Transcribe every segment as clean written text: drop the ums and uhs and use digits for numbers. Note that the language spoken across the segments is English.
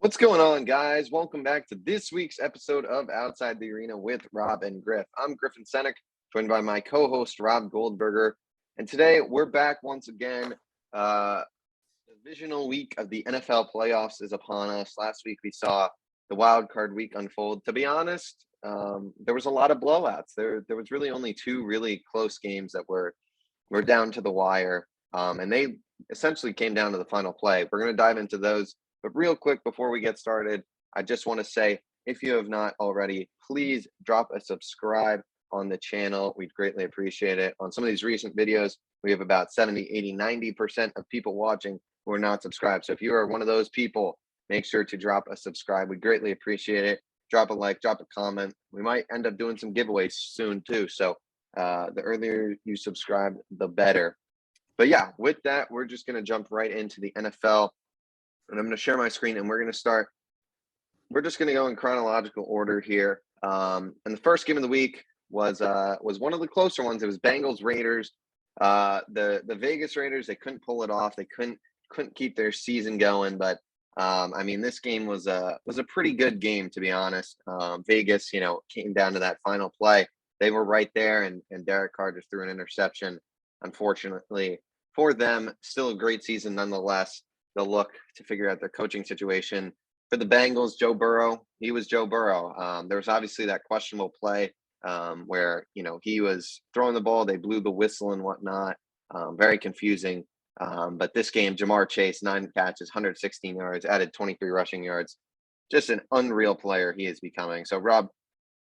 What's going on, guys? Welcome back to this week's episode of Outside the Arena with Rob and Griff. I'm Griffin Senek, joined by my co-host Rob Goldberger, and today we're back once again. Divisional week of the NFL playoffs is upon us. Last week we saw the wild card week unfold. To be honest, there was a lot of blowouts. There was really only two really close games that were down to the wire, and they essentially came down to the final play. We're going to dive into those. But real quick, before we get started, I just want to say, if you have not already, please drop a subscribe on the channel. We'd greatly appreciate it. On some of these recent videos, we have about 70, 80, 90% of people watching who are not subscribed. So if you are one of those people, make sure to drop a subscribe. We'd greatly appreciate it. Drop a like, drop a comment. We might end up doing some giveaways soon too. So the earlier you subscribe, the better. But yeah, with that, we're just going to jump right into the NFL. And I'm going to share my screen, and we're going to start. We're just going to go in chronological order here. And the first game of the week was one of the closer ones. It was Bengals Raiders. The Vegas Raiders, they couldn't pull it off. They couldn't keep their season going. But I mean, this game was a pretty good game, to be honest. Vegas, came down to that final play. They were right there, and Derek Carr just threw an interception. Unfortunately for them, still a great season nonetheless. They'll look to figure out their coaching situation. For the Bengals, Joe Burrow, he was Joe Burrow. There was obviously that questionable play where, he was throwing the ball. They blew the whistle and whatnot. Very confusing. But this game, Jamar Chase, 9 catches, 116 yards, added 23 rushing yards. Just an unreal player he is becoming. So, Rob,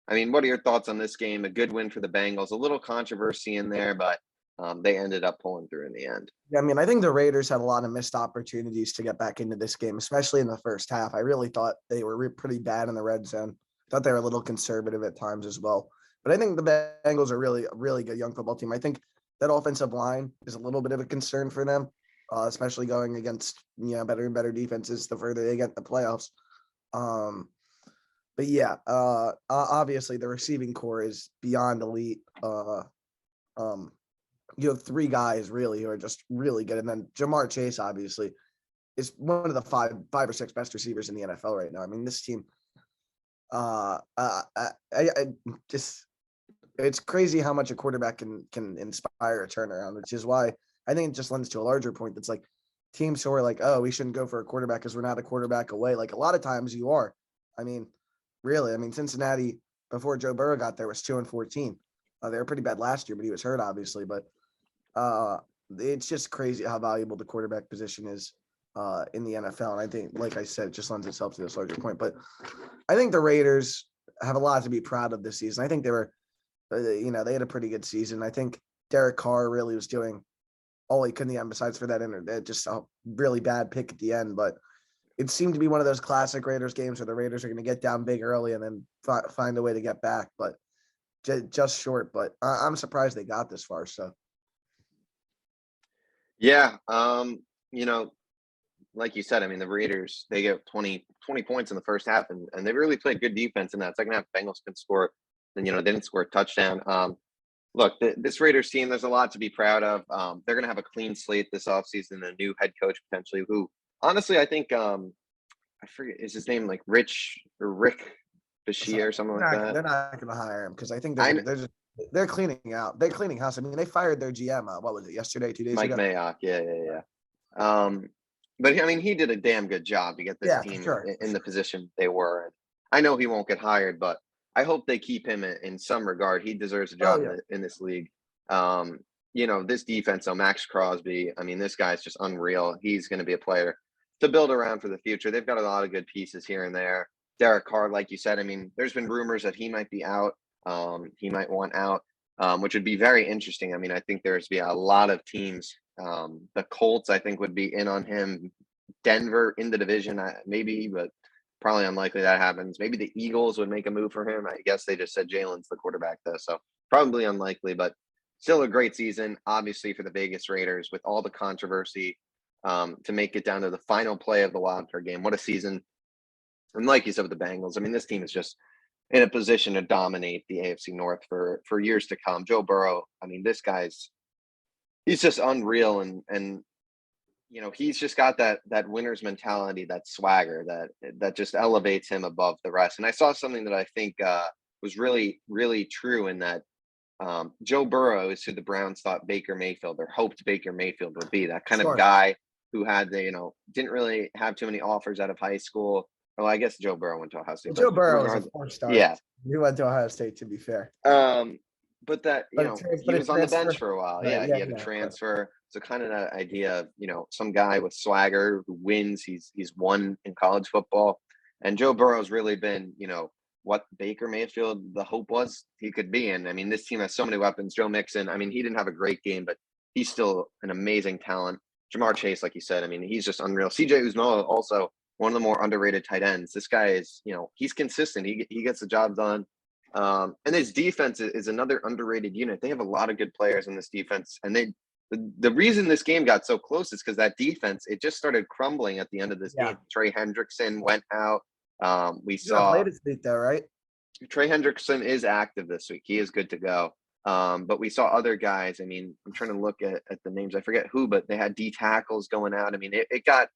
I mean, what are your thoughts on this game? A good win for the Bengals. A little controversy in there, but they ended up pulling through in the end. Yeah, I mean, I think the Raiders had a lot of missed opportunities to get back into this game, especially in the first half. I really thought they were pretty bad in the red zone. Thought they were a little conservative at times as well. But I think the Bengals are really a really good young football team. I think that offensive line is a little bit of a concern for them, especially going against better and better defenses the further they get in the playoffs. But yeah, obviously the receiving core is beyond elite. You have 3 guys really who are just really good. And then Jamar Chase, obviously, is one of the five or six best receivers in the NFL right now. I mean, this team, it's crazy how much a quarterback can inspire a turnaround, which is why I think it just lends to a larger point. That's like teams who are like, oh, we shouldn't go for a quarterback because we're not a quarterback away. Like a lot of times you are. I mean, really, Cincinnati before Joe Burrow got there was 2-14. They were pretty bad last year, but he was hurt, obviously. But it's just crazy how valuable the quarterback position is in the NFL. And I think, like I said, it just lends itself to this larger point. But I think the Raiders have a lot to be proud of this season. I think they were, they had a pretty good season. I think Derek Carr really was doing all he could in the end, besides for that just a really bad pick at the end. But it seemed to be one of those classic Raiders games where the Raiders are going to get down big early and then find a way to get back. But just short, but I'm surprised they got this far. So, yeah, like you said, I mean, the Raiders, they get 20 points in the first half, and they really played good defense in that second half. Bengals can score, and didn't score a touchdown. Look, this Raiders team, there's a lot to be proud of. They're going to have a clean slate this offseason, a new head coach potentially. Who, honestly, I think I forget, is his name like Rick Bashir or something like that? They're not going to hire him because I think they're cleaning out. They're cleaning house. I mean, they fired their GM. What was it, yesterday, 2 days ago? Mike Mayock. Yeah. But I mean, he did a damn good job to get this team in the position they were in. I know he won't get hired, but I hope they keep him in some regard. He deserves a job in this league. This defense, Max Crosby, I mean, this guy's just unreal. He's going to be a player to build around for the future. They've got a lot of good pieces here and there. Derek Carr, like you said, I mean, there's been rumors that he might be out. He might want out, which would be very interesting. I mean, I think there's be a lot of teams. The Colts, I think, would be in on him. Denver in the division, maybe, but probably unlikely that happens. Maybe the Eagles would make a move for him. I guess they just said Jalen's the quarterback, though, so probably unlikely, but still a great season, obviously, for the Vegas Raiders with all the controversy to make it down to the final play of the wild card game. What a season. And like you said with the Bengals, I mean, this team is just in a position to dominate the AFC North for years to come. Joe Burrow, I mean, he's just unreal. And he's just got that winner's mentality, that swagger that just elevates him above the rest. And I saw something that I think was really, really true in that Joe Burrow is who the Browns thought Baker Mayfield or hoped Baker Mayfield would be, that kind of Sure. guy who had didn't really have too many offers out of high school. Well, I guess Joe Burrow went to Ohio State. Joe Burrow was a regardless, 4-star. yeah. He went to Ohio State, to be fair. But that, he was on the bench for a while. Right, Yeah, yeah, he had a yeah, of course. transfer. So kind of that idea of, some guy with swagger who wins. He's won in college football. And Joe Burrow's really been, what Baker Mayfield, the hope was he could be. And I mean, this team has so many weapons. Joe Mixon, I mean, he didn't have a great game, but he's still an amazing talent. Jamar Chase, like you said, I mean, he's just unreal. CJ Uzomah, also one of the more underrated tight ends. This guy is, he's consistent. He gets the job done. And his defense is another underrated unit. They have a lot of good players in this defense. And the reason this game got so close is because that defense, it just started crumbling at the end of this game. Trey Hendrickson went out. We saw played this week though, right? Trey Hendrickson is active this week. He is good to go. But we saw other guys. I mean, I'm trying to look at the names. I forget who, but they had D tackles going out. I mean, it got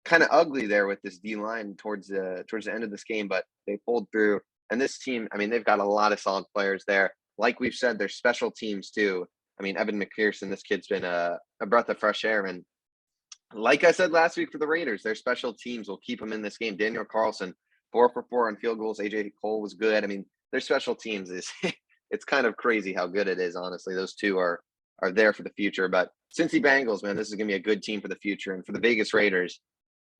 kind of ugly there with this D line towards the end of this game, but they pulled through. And this team, I mean, they've got a lot of solid players there. Like we've said, they're special teams too. I mean, Evan McPherson, this kid's been a breath of fresh air. And like I said last week for the Raiders, their special teams will keep them in this game. Daniel Carlson, 4 for 4 on field goals. AJ Cole was good. I mean, their special teams is it's kind of crazy how good it is, honestly. Those two are there for the future. But Cincy Bengals, man, this is going to be a good team for the future. And for the Vegas Raiders,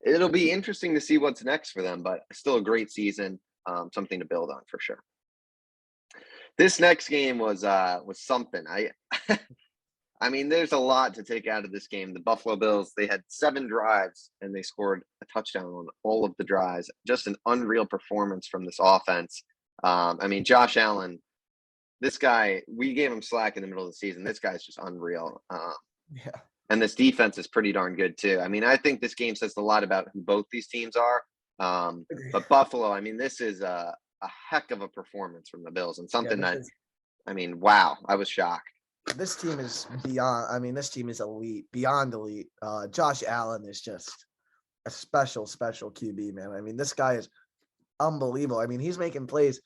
it'll be interesting to see what's next for them, but still a great season, something to build on for sure. This next game was something. I mean, there's a lot to take out of this game. The Buffalo Bills, they had 7 drives and they scored a touchdown on all of the drives. Just an unreal performance from this offense. I mean, Josh Allen, this guy, we gave him slack in the middle of the season. This guy's just unreal. Yeah. And this defense is pretty darn good too. I mean, I think this game says a lot about who both these teams are. But Buffalo, I mean, this is a heck of a performance from the Bills and something I mean, wow, I was shocked. This team is beyond. I mean, this team is elite, beyond elite. Josh Allen is just a special QB, man. I mean, this guy is unbelievable. I mean, he's making plays.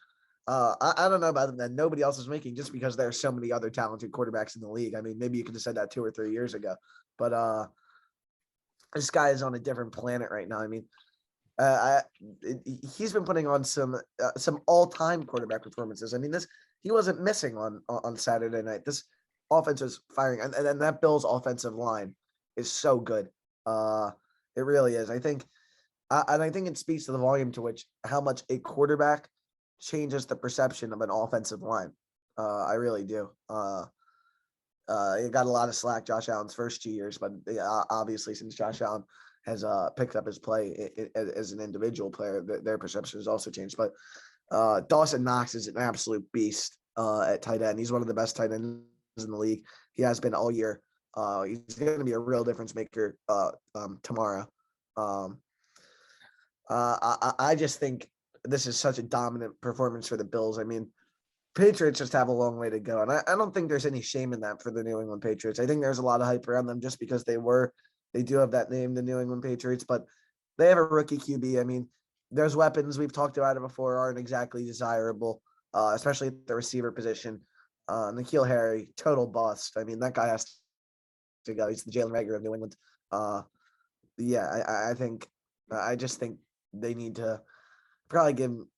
I don't know about them that nobody else is making just because there are so many other talented quarterbacks in the league. I mean, maybe you could have said that 2 or 3 years ago, but this guy is on a different planet right now. I mean, he's been putting on some all-time quarterback performances. I mean, he wasn't missing on Saturday night. This offense was firing, and that Bills offensive line is so good. It really is. I think it speaks to the volume to which how much a quarterback changes the perception of an offensive line. I really do. It got a lot of slack Josh Allen's first 2 years, but obviously since Josh Allen has picked up his play as an individual player, their perception has also changed. But Dawson Knox is an absolute beast at tight end. He's one of the best tight ends in the league. He has been all year. He's going to be a real difference maker tomorrow. I just think this is such a dominant performance for the Bills. I mean, Patriots just have a long way to go. And I don't think there's any shame in that for the New England Patriots. I think there's a lot of hype around them just because they do have that name, the New England Patriots, but they have a rookie QB. I mean, there's weapons. We've talked about it before, aren't exactly desirable, especially at the receiver position. N'Keal Harry, total bust. I mean, that guy has to go. He's the Jalen Reagor of New England. I just think they need to probably give him.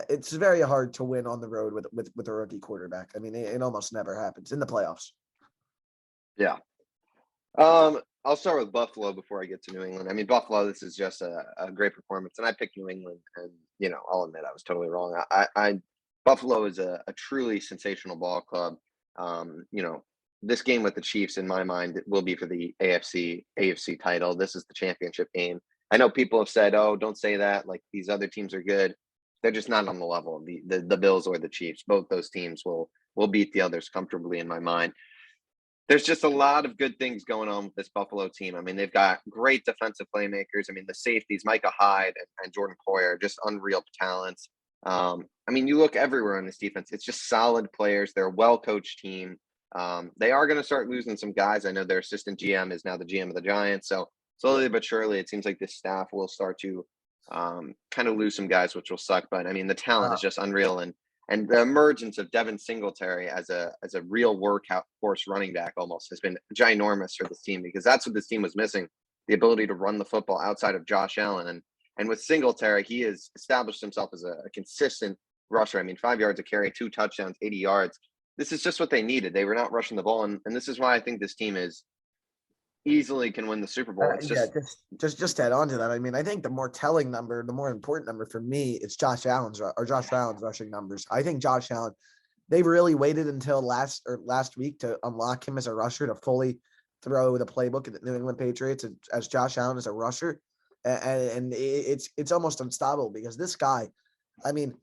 It's very hard to win on the road with a rookie quarterback. I mean, it almost never happens in the playoffs. Yeah. I'll start with Buffalo before I get to New England. I mean, Buffalo, this is just a great performance, and I picked New England, and I'll admit I was totally wrong. Buffalo is a truly sensational ball club. This game with the Chiefs, in my mind, it will be for the AFC title. This is the championship game. I know people have said, "Oh, don't say that. Like these other teams are good." They're just not on the level of the Bills or the Chiefs. Both those teams will beat the others comfortably, in my mind. There's just a lot of good things going on with this Buffalo team. I mean, they've got great defensive playmakers. I mean, the safeties, Micah Hyde and Jordan Poyer, just unreal talents. I mean, you look everywhere on this defense. It's just solid players. They're a well-coached team. They are going to start losing some guys. I know their assistant GM is now the GM of the Giants. So slowly but surely, it seems like this staff will start to kind of lose some guys, which will suck. But I mean, the talent Uh, is just unreal, and the emergence of Devin Singletary as a real workout force running back almost has been ginormous for this team, because that's what this team was missing, the ability to run the football outside of Josh Allen. And with Singletary, he has established himself as a consistent rusher. I mean, 5 yards a carry, 2 touchdowns, 80 yards. This is just what they needed. They were not rushing the ball, and this is why I think this team is easily can win the Super Bowl. It's yeah, just just to add on to that, I mean, I think the more telling number, the more important number for me, it's Josh Allen's rushing numbers. I think Josh Allen, they've really waited until last week to unlock him as a rusher, to fully throw the playbook at the New England Patriots as Josh Allen as a rusher, and it's almost unstoppable because this guy, I mean,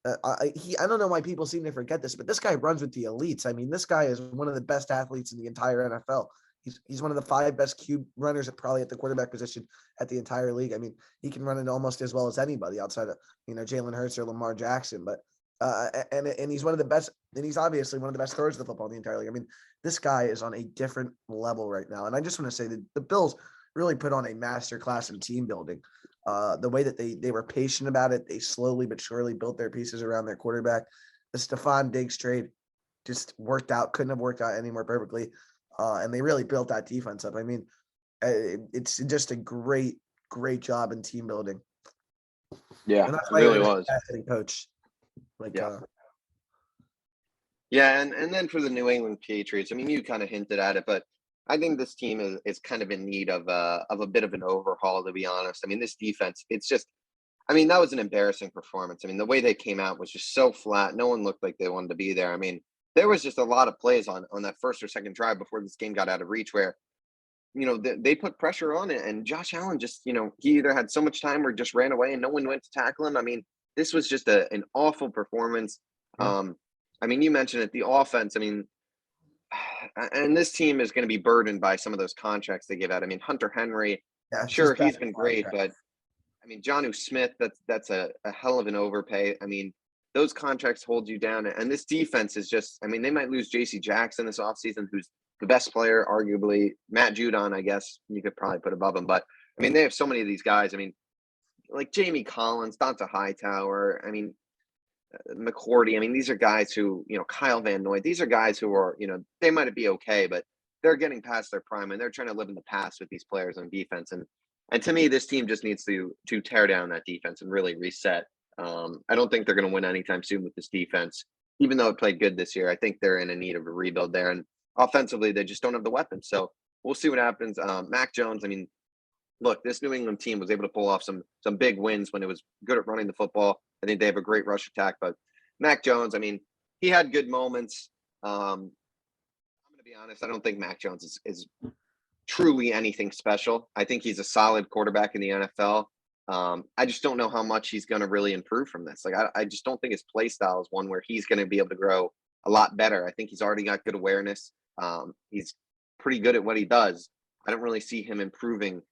I don't know why people seem to forget this, but this guy runs with the elites. I mean, this guy is one of the best athletes in the entire NFL. He's one of the 5 best cube runners probably at the quarterback position at the entire league. I mean, he can run it almost as well as anybody outside of Jalen Hurts or Lamar Jackson. But and he's one of the best, and he's obviously one of the best throwers of the football in the entire league. I mean, this guy is on a different level right now. And I just want to say that the Bills really put on a master class in team building. The way that they were patient about it, they slowly but surely built their pieces around their quarterback. The Stephon Diggs trade just worked out, couldn't have worked out any more perfectly. And they really built that defense up. I mean, it's just a great job in team building. yeah, And it that's why really you're a was. fascinating coach. Like, Yeah. Yeah, and then for the New England Patriots, I mean, you kind of hinted at it, but I think this team is kind of in need of a bit of an overhaul, to be honest. I mean, this defense, it's just, I mean, that was an embarrassing performance. I mean, the way they came out was just so flat. No one looked like they wanted to be there. I mean, there was just a lot of plays on that first or second drive before this game got out of reach where, they put pressure on it, and Josh Allen just, he either had so much time or just ran away and no one went to tackle him. I mean, this was just an awful performance. yeah, I mean, you mentioned it, the offense. I mean, and this team is going to be burdened by some of those contracts they give out. I mean, Hunter Henry, it's sure, just bad he's been great, contract. but I mean, Jonnu Smith, that's a hell of an overpay. I mean, those contracts hold you down. And this defense is just, I mean, they might lose JC Jackson this offseason, who's the best player, arguably. Matt Judon, I guess you could probably put above him. But I mean, they have so many of these guys. I mean, like Jamie Collins, Donta Hightower. I mean, McCourty. I mean, these are guys who, Kyle Van Noy, these are guys who are, they might be okay, but they're getting past their prime and they're trying to live in the past with these players on defense. And to me, this team just needs to tear down that defense and really reset. I don't think they're going to win anytime soon with this defense, even though it played good this year. I think they're in a need of a rebuild there. And offensively, they just don't have the weapons. So we'll see what happens. Mac Jones, I mean, look, this New England team was able to pull off some big wins when it was good at running the football. I think they have a great rush attack, but Mac Jones, I mean, he had good moments. I'm going to be honest. I don't think Mac Jones is truly anything special. I think he's a solid quarterback in the NFL. I just don't know how much he's going to really improve from this. Like, I just don't think his play style is one where he's going to be able to grow a lot better. I think he's already got good awareness. He's pretty good at what he does. I don't really see him improving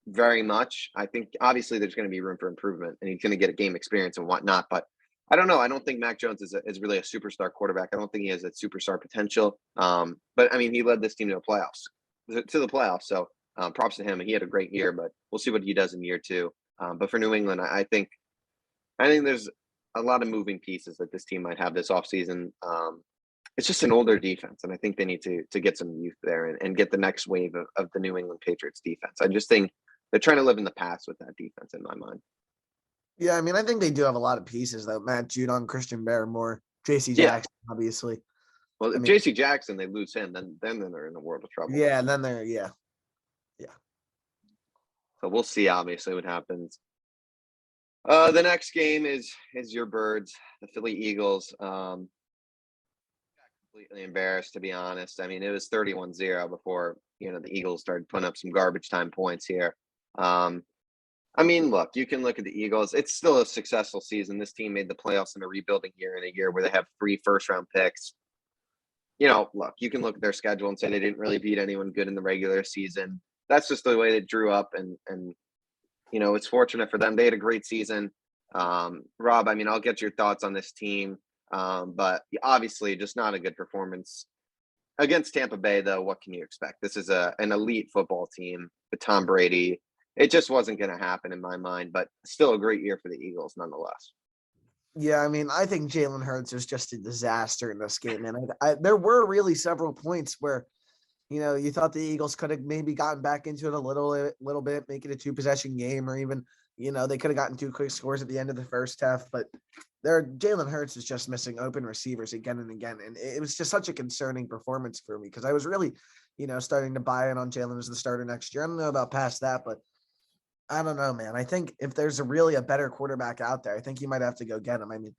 very much. I think obviously there's going to be room for improvement and he's going to get a game experience and whatnot, but I don't know. I don't think Mac Jones is really a superstar quarterback. I don't think he has that superstar potential. But I mean, he led this team to the playoffs. So props to him. And he had a great year, but we'll see what he does in year 2. But for New England, I think there's a lot of moving pieces that this team might have this offseason. It's just an older defense, and I think they need to get some youth there and get the next wave of the New England Patriots defense. I just think they're trying to live in the past with that defense in my mind. Yeah, I mean, I think they do have a lot of pieces though. Matt Judon, Christian Barrymore, JC Yeah. Jackson, obviously. Well, I if mean, JC Jackson, they lose him, then they're in the world of trouble. yeah, and then they're So we'll see, obviously, what happens. The next game is your Birds, the Philly Eagles. Completely embarrassed, to be honest. I mean, it was 31-0 before, the Eagles started putting up some garbage time points here. I mean, look, you can look at the Eagles. It's still a successful season. This team made the playoffs in a rebuilding year, in a year where they have 3 first-round picks. Look, you can look at their schedule and say they didn't really beat anyone good in the regular season. That's just the way they drew up, and it's fortunate for them. They had a great season. Rob, I mean, I'll get your thoughts on this team, but obviously just not a good performance. against Tampa Bay, though, what can you expect? This is an elite football team with Tom Brady. It just wasn't going to happen in my mind, but still a great year for the Eagles nonetheless. Yeah, I mean, I think Jalen Hurts was just a disaster in this game, and there were really several points where, you thought the Eagles could have maybe gotten back into it a little bit, make it a 2-possession game, or even, they could have gotten 2 quick scores at the end of the first half. But Jalen Hurts is just missing open receivers again and again, and it was just such a concerning performance for me because I was really, starting to buy in on Jalen as the starter next year. I don't know about past that, but I don't know, man. I think if there's really a better quarterback out there, I think you might have to go get him. I mean,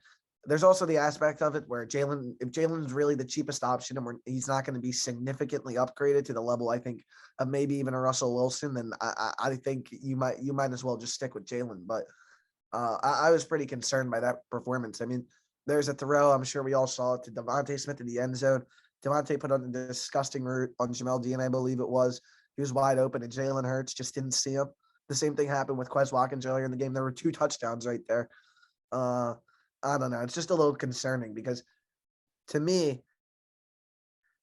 there's also the aspect of it where if Jalen's really the cheapest option and he's not going to be significantly upgraded to the level, I think, of maybe even a Russell Wilson, then I think you might as well just stick with Jalen. But I was pretty concerned by that performance. I mean, there's a throw, I'm sure we all saw it, to Devontae Smith in the end zone. Devontae put on a disgusting route on Jamel Dean, I believe it was. He was wide open, and Jalen Hurts just didn't see him. The same thing happened with Quez Watkins earlier in the game. There were 2 touchdowns right there. I don't know. It's just a little concerning because, to me,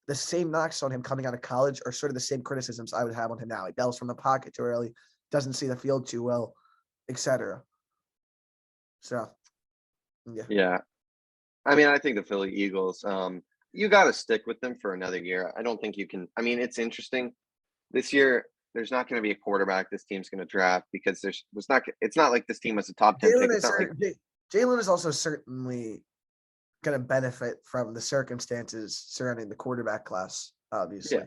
the same knocks on him coming out of college are sort of the same criticisms I would have on him now. He bails from the pocket too early, doesn't see the field too well, etc. So, yeah. Yeah. I mean, I think the Philly Eagles, you got to stick with them for another year. I don't think you can. I mean, it's interesting. This year, there's not going to be a quarterback this team's going to draft because it's not like this team was a top 10 pick. Jalen is also certainly going to benefit from the circumstances surrounding the quarterback class, obviously,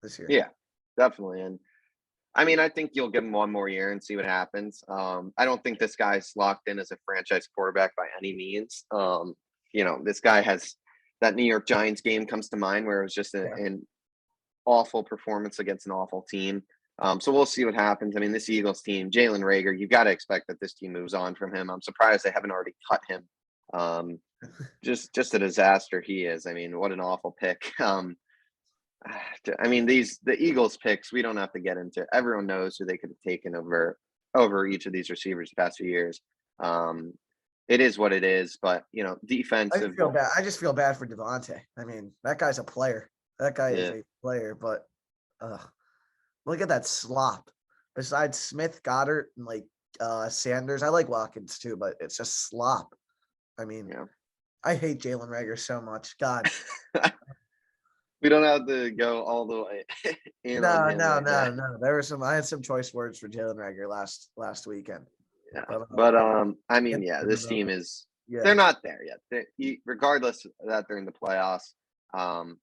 this year. Yeah, definitely. And I mean, I think you'll give him one more year and see what happens. I don't think this guy's locked in as a franchise quarterback by any means. This guy has that New York Giants game comes to mind where it was just an awful performance against an awful team. So we'll see what happens. I mean, this Eagles team, Jalen Reagor, you got to expect that this team moves on from him. I'm surprised they haven't already cut him. Just a disaster he is. I mean, what an awful pick. I mean, the Eagles picks, we don't have to get into. Everyone knows who they could have taken over each of these receivers the past few years. It is what it is, but defensive. I just feel bad for Devontae. I mean, that guy's a player. That guy is a player, but look at that slop. Besides Smith, Goddard, and Sanders, I like Watkins too, but it's just slop. I mean, I hate Jalen Reagor so much. God. We don't have to go all the way in. No. I had some choice words for Jalen Reagor last weekend. Yeah. But I mean, this team is they're not there yet. Regardless of that, they're in the playoffs.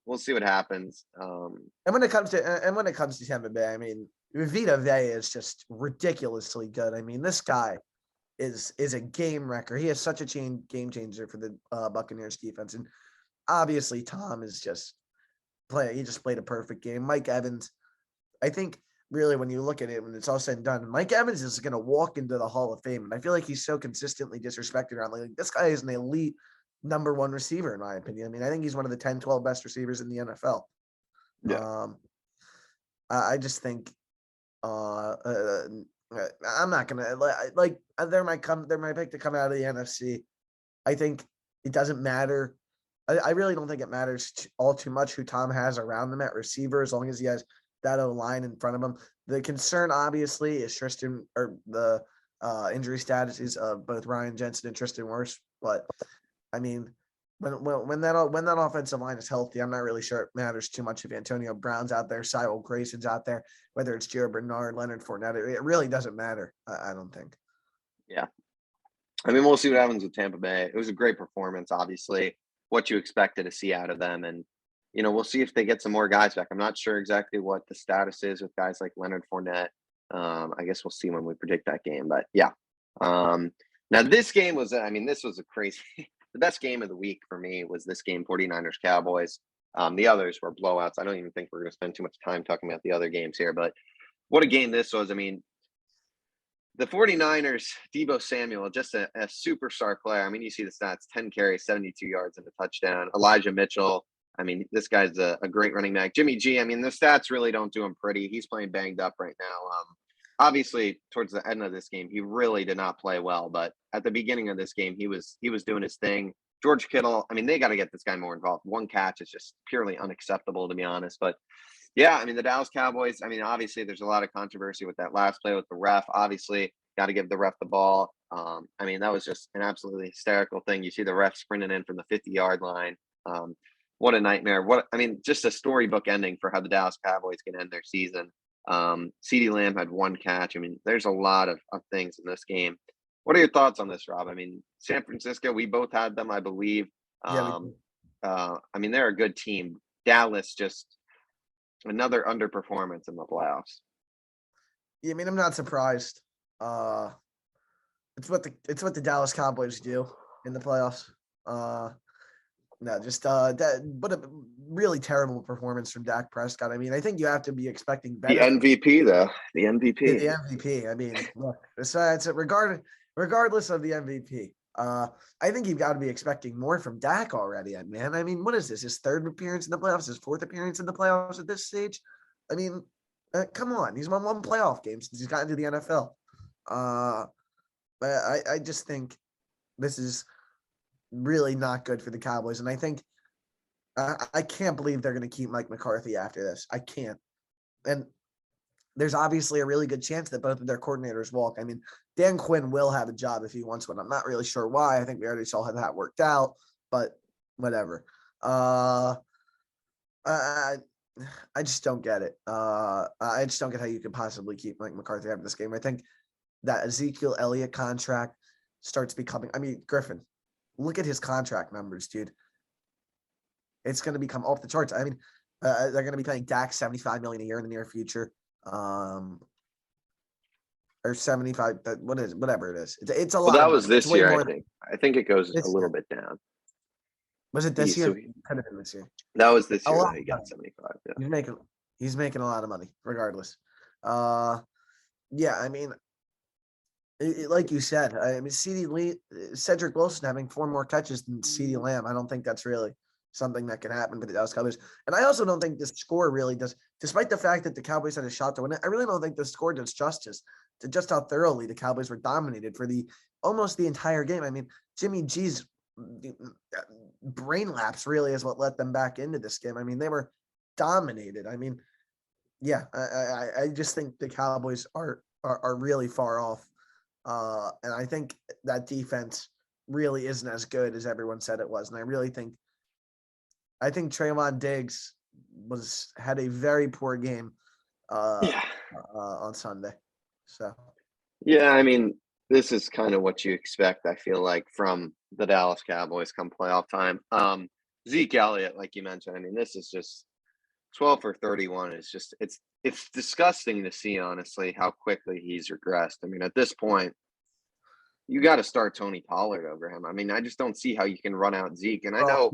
We'll see what happens. And when it comes to Tampa Bay, I mean, Vita Vea is just ridiculously good. I mean, this guy is a game wrecker. He is such a game changer for the Buccaneers defense, and obviously Tom is he just played a perfect game. Mike Evans, I think really when you look at it, when it's all said and done, Mike Evans is going to walk into the Hall of Fame, and I feel like he's so consistently disrespected around. Like this guy is an elite number 1 receiver, in my opinion. I mean, I think he's one of the 10, 12 best receivers in the NFL. Yeah. I just think I'm not gonna there might pick to come out of the NFC. I think it doesn't matter. I really don't think it matters all too much who Tom has around them at receiver, as long as he has that O-line in front of him. The concern, obviously, is Tristan or the injury statuses of both Ryan Jensen and Tristan Wirfs. But I mean, when that offensive line is healthy, I'm not really sure it matters too much if Antonio Brown's out there, Cyril Grayson's out there, whether it's Gio Bernard, Leonard Fournette. It really doesn't matter. I don't think. Yeah. I mean, we'll see what happens with Tampa Bay. It was a great performance, obviously, what you expected to see out of them. And, we'll see if they get some more guys back. I'm not sure exactly what the status is with guys like Leonard Fournette. I guess we'll see when we predict that game. But, yeah. Now, this game was, this was a crazy – the best game of the week for me was this game, 49ers Cowboys. The others were blowouts. I don't even think we're going to spend too much time talking about the other games here. But what a game this was. I mean, the 49ers, Deebo Samuel, just a superstar player. I mean, you see the stats, 10 carries, 72 yards and a touchdown. Elijah Mitchell, I mean, this guy's a great running back. Jimmy G, I mean, the stats really don't do him pretty. He's playing banged up right now. Obviously, towards the end of this game, he really did not play well. But at the beginning of this game, he was doing his thing. George Kittle, I mean, they got to get this guy more involved. One catch is just purely unacceptable, to be honest. But yeah, I mean, the Dallas Cowboys, I mean, obviously there's a lot of controversy with that last play with the ref. Obviously, got to give the ref the ball. I mean, that was just an absolutely hysterical thing. You see the ref sprinting in from the 50-yard line. What a nightmare. I mean, just a storybook ending for how the Dallas Cowboys can end their season. CeeDee Lamb had one catch. I mean, there's a lot of things in this game. What are your thoughts on this, Rob? I mean, San Francisco, we both had them, I believe. Yeah, I mean, they're a good team. Dallas, just another underperformance in the playoffs. I mean, I'm not surprised. It's what the Dallas Cowboys do in the playoffs. No, just that, but a really terrible performance from Dak Prescott. I mean, I think you have to be expecting The better. MVP, though. The The MVP. MVP. I mean, look, it's regardless of the MVP. I think you've got to be expecting more from Dak already, man. I mean, what is this? His third appearance in the playoffs, his fourth appearance in the playoffs at this stage? I mean, come on. He's won one playoff game since he's gotten to the NFL. I just think this is really not good for the Cowboys. And I think I can't believe they're going to keep Mike McCarthy after this. I can't. And there's obviously a really good chance that both of their coordinators walk. I mean, Dan Quinn will have a job if he wants one. I'm not really sure why. I think we already saw how that worked out, but whatever. I just don't get it. I just don't get how you could possibly keep Mike McCarthy after this game. I think that Ezekiel Elliott contract starts becoming, I mean, Griffin, look at his contract numbers, dude. It's going to become off the charts. I mean, they're going to be paying Dak $75 million a year in the near future. Or 75, whatever it is. It's a lot. Well, that of was money. It's this way year, more I think. I think it goes this a little year. bit down. Was it this So year? Could have been this year. that was this A year lot that he of got money. 75. Yeah. He's making a lot of money, regardless. Yeah, I mean, like you said, I mean, Cedric Wilson having 4 more catches than CeeDee Lamb. I don't think that's really something that can happen for the Dallas Cowboys. And I also don't think the score really does, despite the fact that the Cowboys had a shot to win it. I really don't think the score does justice to just how thoroughly the Cowboys were dominated for almost the entire game. I mean, Jimmy G's brain lapse really is what let them back into this game. I mean, they were dominated. I mean, yeah, I just think the Cowboys are really far off. And I think that defense really isn't as good as everyone said it was. And I think Trayvon Diggs had a very poor game on Sunday. So Yeah, I mean, this is kind of what you expect, I feel like, from the Dallas Cowboys come playoff time. Zeke Elliott, like you mentioned, I mean, this is just 12 for 31 is just it's disgusting to see, honestly, how quickly he's regressed. I mean, at this point, you got to start Tony Pollard over him. I mean, I just don't see how you can run out Zeke. And I know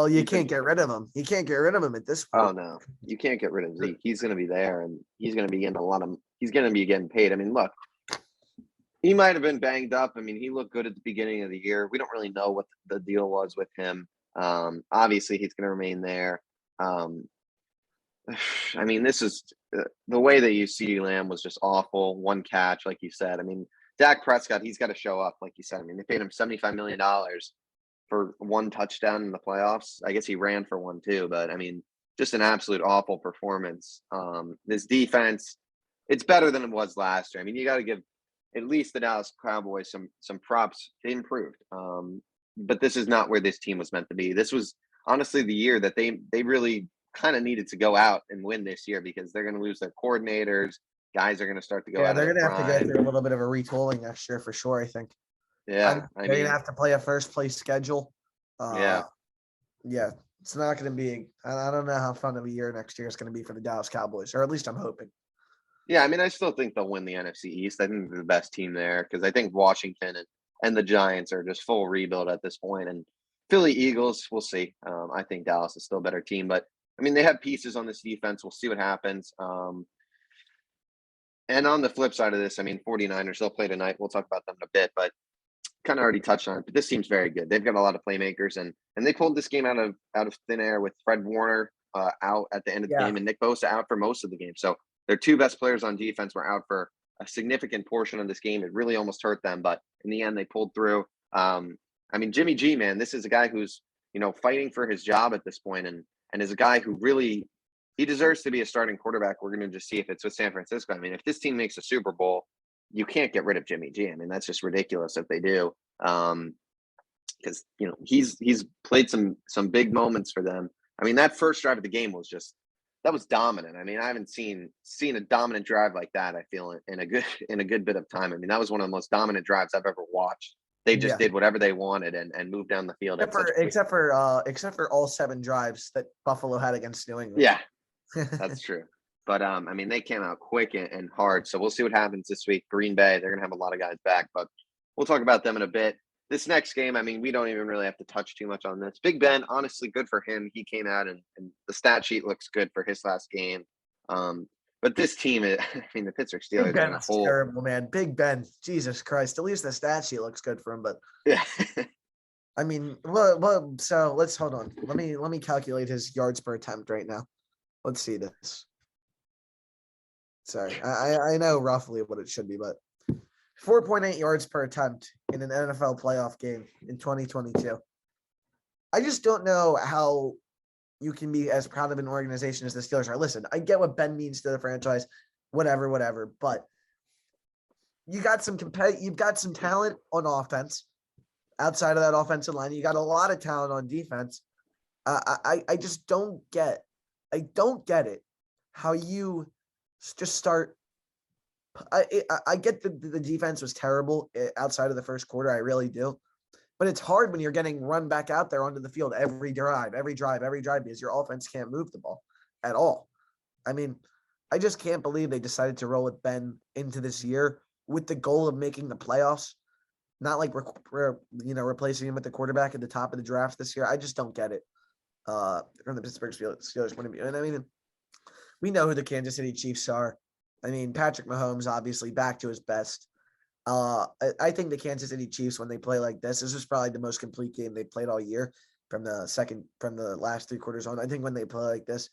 you can't get rid of him. You can't get rid of him at this point. Oh no, you can't get rid of Zeke. He's going to be there, and he's going to be getting he's going to be getting paid. I mean, look, he might have been banged up. I mean, he looked good at the beginning of the year. We don't really know what the deal was with him. Obviously, he's going to remain there. I mean, this is the way they used CeeDee Lamb was just awful. One catch, like you said. I mean, Dak Prescott, he's got to show up, like you said. I mean, they paid him $75 million for one touchdown in the playoffs. I guess he ran for one too, but I mean, just an absolute awful performance. This defense, it's better than it was last year. I mean, you got to give at least the Dallas Cowboys some props. They improved, but this is not where this team was meant to be. This was honestly the year that they really kind of needed to go out and win this year because they're going to lose their coordinators. Guys are going to start to go. Yeah, out they're going to have to go through a little bit of a retooling next year for sure. I think. Yeah, they're going to have to play a first place schedule. Yeah, it's not going to be. I don't know how fun of a year next year is going to be for the Dallas Cowboys, or at least I'm hoping. Yeah, I mean, I still think they'll win the NFC East. I think they're the best team there because I think Washington and the Giants are just full rebuild at this point. And Philly Eagles, we'll see. I think Dallas is still a better team, but I mean, they have pieces on this defense. We'll see what happens. And on the flip side of this, I mean, 49ers, they'll play tonight. We'll talk about them in a bit, but kind of already touched on it. But this team's very good. They've got a lot of playmakers, and they pulled this game out of thin air with Fred Warner out at the end of the game and Nick Bosa out for most of the game. So their 2 best players on defense were out for a significant portion of this game. It really almost hurt them, but in the end, they pulled through. I I mean, Jimmy G, man, this is a guy who's, fighting for his job at this point and is a guy who really he deserves to be a starting quarterback. We're going to just see if it's with San Francisco. I mean, if this team makes a Super Bowl, you can't get rid of Jimmy G. I mean, that's just ridiculous if they do. Because he's played some big moments for them. I mean, that first drive of the game was that was dominant. I mean, I haven't seen a dominant drive like that. I feel in a good bit of time. I mean, that was one of the most dominant drives I've ever watched. They just did whatever they wanted and moved down the field. Except for all 7 drives that Buffalo had against New England. Yeah, that's true. But I mean, they came out quick and hard. So we'll see what happens this week. Green Bay, they're gonna have a lot of guys back, but we'll talk about them in a bit. This next game, I mean, we don't even really have to touch too much on this. Big Ben, honestly, good for him. He came out and the stat sheet looks good for his last game. But this team, the Pittsburgh Steelers, Big Ben's terrible, man. Big Ben, Jesus Christ. At least the stat sheet looks good for him, but yeah. I mean, well, so let's hold on. Let me calculate his yards per attempt right now. Let's see this. Sorry, I know roughly what it should be, but 4.8 yards per attempt in an NFL playoff game in 2022. I just don't know how you can be as proud of an organization as the Steelers are. Listen, I get what Ben means to the franchise, whatever, but you've got some talent on offense outside of that offensive line. You got a lot of talent on defense. I just don't get it how you just start. I get the defense was terrible outside of the first quarter. I really do. But it's hard when you're getting run back out there onto the field every drive, because your offense can't move the ball at all. I mean, I just can't believe they decided to roll with Ben into this year with the goal of making the playoffs, not like replacing him with the quarterback at the top of the draft this year. I just don't get it from the Pittsburgh Steelers point of view. And I mean, we know who the Kansas City Chiefs are. I mean, Patrick Mahomes obviously back to his best. I think the Kansas City Chiefs, when they play like this is probably the most complete game they played all year from the last 3 quarters on. I think when they play like this,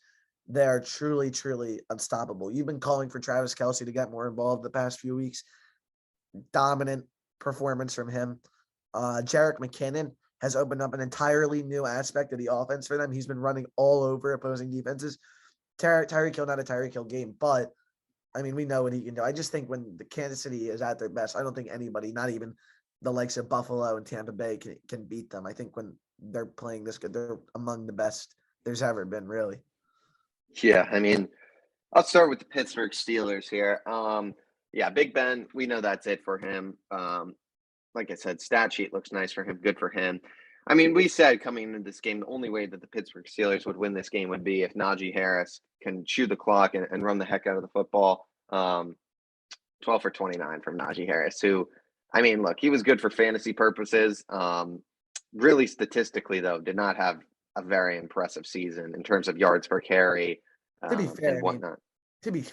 they are truly, truly unstoppable. You've been calling for Travis Kelce to get more involved the past few weeks. Dominant performance from him. Jerick McKinnon has opened up an entirely new aspect of the offense for them. He's been running all over opposing defenses. Tyreek Hill, not a Tyreek Hill game, but I mean, we know what he can do. I just think when the Kansas City is at their best, I don't think anybody, not even the likes of Buffalo and Tampa Bay, can beat them. I think when they're playing this good, they're among the best there's ever been, really. Yeah, I mean, I'll start with the Pittsburgh Steelers here. Yeah, Big Ben, we know that's it for him. Like I said, stat sheet looks nice for him, good for him. I mean, we said coming into this game, the only way that the Pittsburgh Steelers would win this game would be if Najee Harris can chew the clock and run the heck out of the football. 12 for 29 from Najee Harris, who, I mean, look, he was good for fantasy purposes. Really statistically, though, did not have a very impressive season in terms of yards per carry To be fair, and whatnot.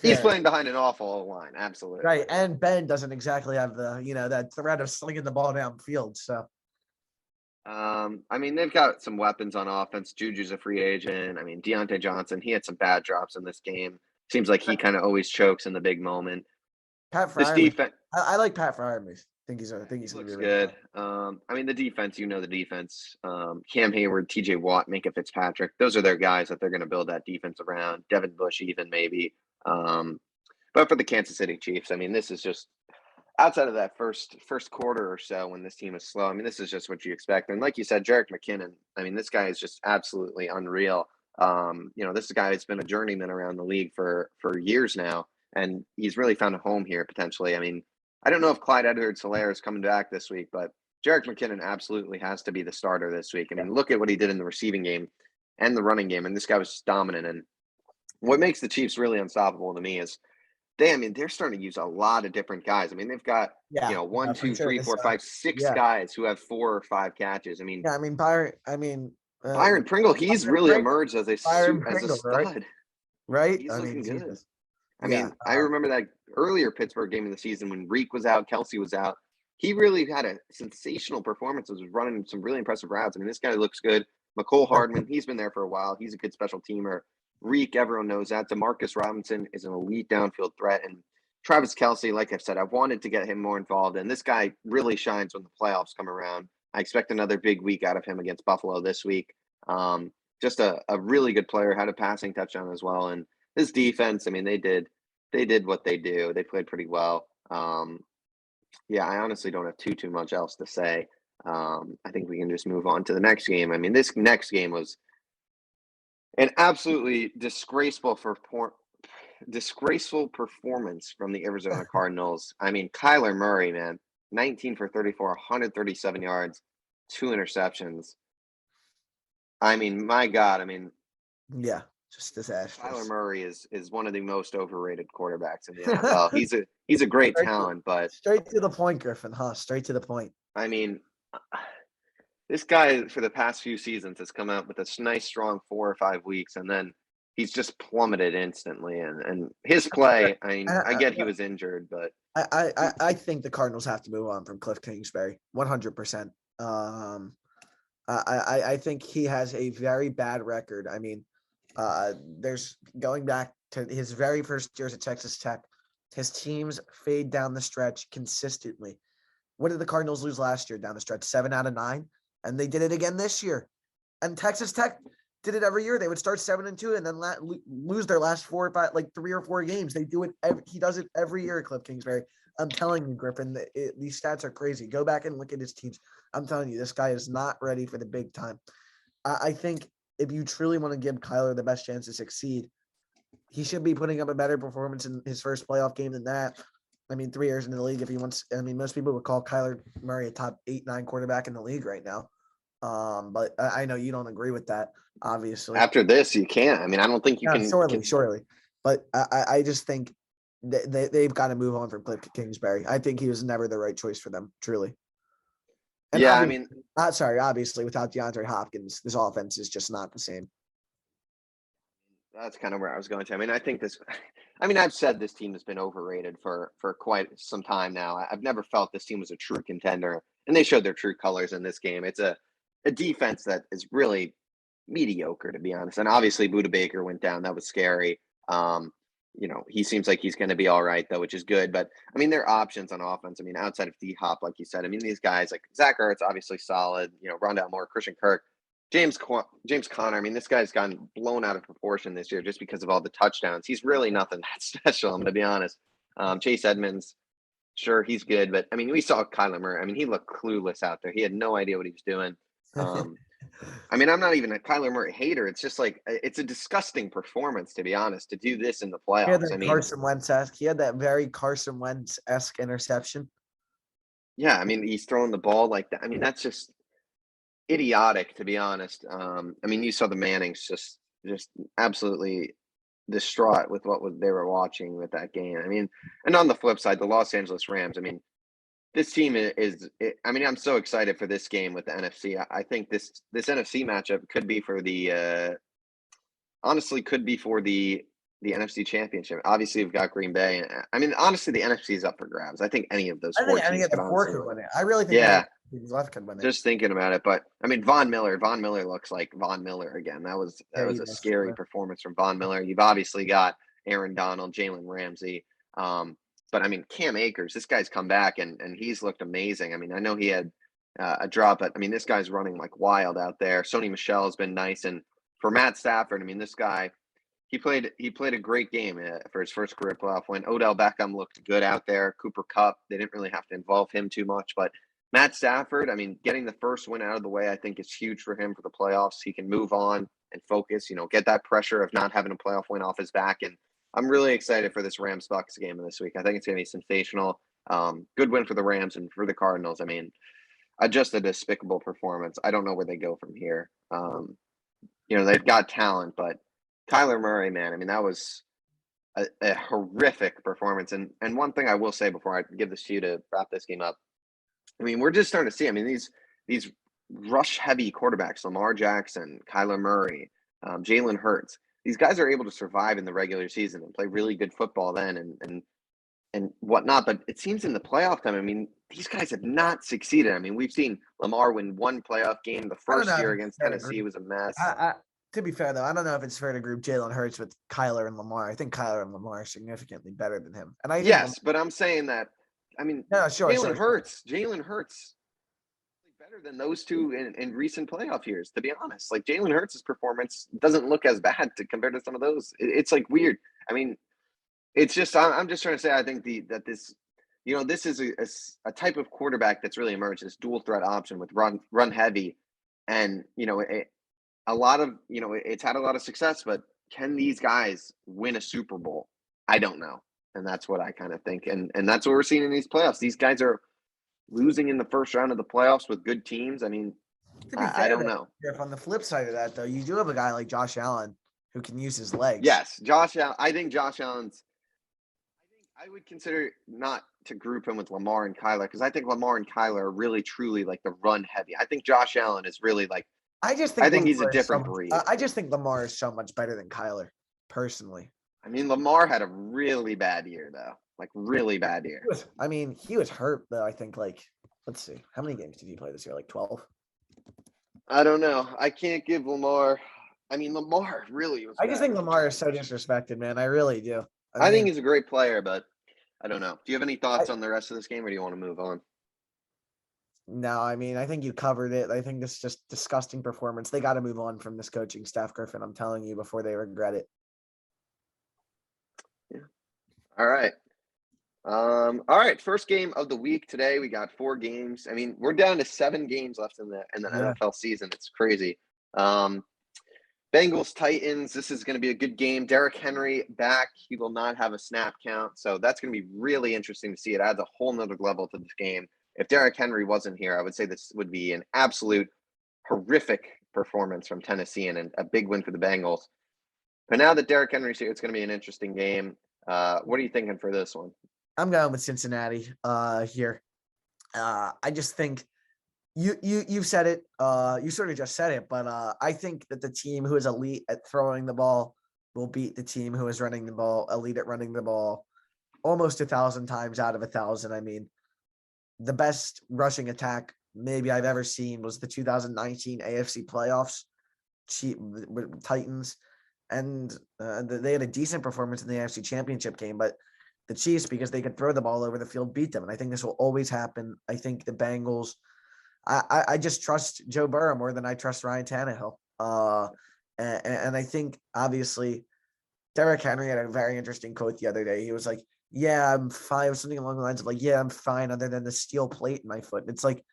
He's playing behind an awful line, absolutely. Right, and Ben doesn't exactly have the, that threat of slinging the ball downfield, so. I mean, they've got some weapons on offense. Juju's a free agent. I mean, Deontay Johnson, he had some bad drops in this game. Seems like he kind of always chokes in the big moment. Pat Freiermuth. This defense, I like Pat Freiermuth. I think he's looks good. I mean, the defense, the defense. Cam Hayward, TJ Watt, Minka Fitzpatrick. Those are their guys that they're going to build that defense around. Devin Bush, even maybe. But for the Kansas City Chiefs, I mean, this is just outside of that first quarter or so when this team is slow. I mean, this is just what you expect. And like you said, Jerick McKinnon, I mean, this guy is just absolutely unreal. This is a guy that's been a journeyman around the league for years now, and he's really found a home here potentially. I mean, I don't know if Clyde Edwards-Helaire is coming back this week, but Jerick McKinnon absolutely has to be the starter this week. I mean, look at what he did in the receiving game and the running game, and this guy was just dominant. And what makes the Chiefs really unstoppable to me is they're starting to use a lot of different guys. I mean, they've got, 1, 2, 3, 4, 5, 6 guys who have 4 or 5 catches. I mean, Byron Pringle, he's really emerged as a stud. Right? He's looking good. Jesus. I mean, I remember that earlier Pittsburgh game of the season when Reek was out, Kelce was out. He really had a sensational performance. Was running some really impressive routes. I mean, this guy looks good. McCole Hardman, he's been there for a while. He's a good special teamer. Reek, everyone knows that. Demarcus Robinson is an elite downfield threat. And Travis Kelce, like I've said, I've wanted to get him more involved. And this guy really shines when the playoffs come around. I expect another big week out of him against Buffalo this week. Just a really good player, had a passing touchdown as well. And his defense, I mean, they did what they do. They played pretty well. Yeah, I honestly don't have too much else to say. I think we can just move on to the next game. I mean, this next game was an absolutely disgraceful performance from the Arizona Cardinals. I mean, Kyler Murray, man, 19 for 34, 137 yards, 2 interceptions. I mean, my God, I mean, Yeah, just Kyler disastrous. Murray is one of the most overrated quarterbacks in the NFL. He's a great talent, but Straight to the point, Griffin, huh? Straight to the point. I mean, this guy for the past few seasons has come out with this nice, strong 4 or 5 weeks, and then he's just plummeted instantly. And his play, I mean, I get he was injured, but I think the Cardinals have to move on from Cliff Kingsbury, 100%. I think he has a very bad record. I mean, there's going back to his very first years at Texas Tech, his teams fade down the stretch consistently. What did the Cardinals lose last year down the stretch? 7 out of 9, and they did it again this year. And Texas Tech did it every year. They would start 7-2 and then lose their last 4 or 5, like 3 or 4 games. They do it. He does it every year, Cliff Kingsbury. I'm telling you, Griffin, these stats are crazy. Go back and look at his teams. I'm telling you, this guy is not ready for the big time. I think if you truly want to give Kyler the best chance to succeed, he should be putting up a better performance in his first playoff game than that. I mean, 3 years in the league, if he wants, I mean, most people would call Kyler Murray a top 8-9 quarterback in the league right now. But I know you don't agree with that, obviously. after this, you can't. I mean, I don't think you Yeah, can. surely. But I just think they've got to move on from Cliff Kingsbury. I think he was never the right choice for them, truly. And Yeah, I mean, obviously, without DeAndre Hopkins, this offense is just not the same. that's kind of where I was going to. I mean, I think this. I mean, I've said this team has been overrated for quite some time now. I've never felt this team was a true contender, and they showed their true colors in this game. It's a defense that is really mediocre, to be honest. And obviously, Buda Baker went down. That was scary. He seems like he's going to be all right, though, which is good. But I mean, their options on offense. I mean, outside of D Hop, like you said, I mean, these guys like Zach Ertz, obviously solid. Rondale Moore, Christian Kirk, James Conner. I mean, this guy's gotten blown out of proportion this year just because of all the touchdowns. He's really nothing that special, I'm going to be honest. Chase Edmonds, sure, he's good. But I mean, we saw Kyler Murray. I mean, he looked clueless out there. He had no idea what he was doing. I mean, I'm not even a Kyler Murray hater. It's just like it's a disgusting performance, to be honest, to do this in the playoffs. I mean, He had that very Carson Wentz-esque interception. yeah, I mean, he's throwing the ball like that. I mean, that's just idiotic, to be honest. I mean, you saw the Mannings just absolutely distraught with they were watching with that game. I mean, and on the flip side, the Los Angeles Rams. I mean, this team I mean, I'm so excited for this game with the NFC. I think this NFC matchup could be for the honestly could be for the NFC Championship. Obviously, we've got Green Bay. I mean, honestly, the NFC is up for grabs. I think any of those I four think any teams of the could four honestly could win. win it. I really think Yeah, teams left could win it. just thinking about it. But I mean, Von Miller looks like Von Miller again. That was Yeah, he a does. scary performance from Von Miller. You've obviously got Aaron Donald, Jalen Ramsey. But I mean, Cam Akers, this guy's come back and he's looked amazing. I mean, I know he had a drop, but I mean, this guy's running like wild out there. Sony Michel has been nice, and for Matt Stafford, I mean, this guy he played a great game for his first career playoff win. Odell Beckham looked good out there. Cooper Kupp, they didn't really have to involve him too much, but Matt Stafford, I mean, getting the first win out of the way, I think is huge for him for the playoffs. He can move on and focus, get that pressure of not having a playoff win off his back. And I'm really excited for this Rams Bucks game this week. I think it's going to be sensational. Good win for the Rams and for the Cardinals. I mean, just a despicable performance. I don't know where they go from here. They've got talent, but Kyler Murray, man, I mean, that was a horrific performance. And one thing I will say before I give this to you to wrap this game up, I mean, we're just starting to see. I mean, these rush-heavy quarterbacks, Lamar Jackson, Kyler Murray, Jalen Hurts. These guys are able to survive in the regular season and play really good football then and whatnot. But it seems in the playoff time, I mean, these guys have not succeeded. I mean, we've seen Lamar win one playoff game. The first year against Tennessee was a mess. To be fair, though, I don't know if it's fair to group Jalen Hurts with Kyler and Lamar. I think Kyler and Lamar are significantly better than him. And yes, but I'm saying that. I mean, no, sure, Jalen Hurts better than those two in recent playoff years, to be honest. Like Jalen Hurts' performance doesn't look as bad compared to some of those. It's like weird. I mean, it's just I'm just trying to say I think that this this is a type of quarterback that's really emerged, this dual threat option with run heavy, and a lot of it's had a lot of success, but can these guys win a Super Bowl? I don't know, and that's what I kind of think, and that's what we're seeing in these playoffs. These guys are losing in the first round of the playoffs with good teams. I mean, To be I fair, don't know. if on the flip side of that, though, you do have a guy like Josh Allen who can use his legs. Yes, Josh Allen. I think Josh Allen's. I would consider not to group him with Lamar and Kyler because I think Lamar and Kyler are really truly like the run heavy. I think Josh Allen is really like. I think he's a different breed. I just think Lamar is so much better than Kyler, personally. I mean, Lamar had a really bad year, though. Like, really bad year. He was hurt, though. I think, let's see. How many games did he play this year? Like 12? I don't know. I can't give Lamar. I mean, Lamar really was. I just think Lamar is so disrespected, man. I really do. I think he's a great player, but I don't know. Do you have any thoughts on the rest of this game, or do you want to move on? No, I mean, I think you covered it. I think this is just disgusting performance. They got to move on from this coaching staff, Griffin. I'm telling you before they regret it. Yeah. All right. All right. First game of the week today. We got 4 games. I mean, we're down to 7 games left in the NFL season. It's crazy. Bengals Titans. This is going to be a good game. Derrick Henry back. He will not have a snap count, so that's going to be really interesting to see. It adds a whole nother level to this game. If Derrick Henry wasn't here, I would say this would be an absolute horrific performance from Tennessee and a big win for the Bengals. But now that Derrick Henry's here, it's going to be an interesting game. What are you thinking for this one? I'm going with Cincinnati here. I just think you've said it. You sort of just said it, but I think that the team who is elite at throwing the ball will beat the team who is running the ball, elite at running the ball, almost 1,000 times out of 1,000. I mean, the best rushing attack maybe I've ever seen was the 2019 AFC playoffs, with Titans, and they had a decent performance in the AFC Championship game, but the Chiefs, because they could throw the ball over the field, beat them. And I think this will always happen. I think the Bengals, I just trust Joe Burrow more than I trust Ryan Tannehill. And I think, obviously, Derrick Henry had a very interesting quote the other day. He was like, yeah, I'm fine. Something along the lines of like, yeah, I'm fine other than the steel plate in my foot. And it's like,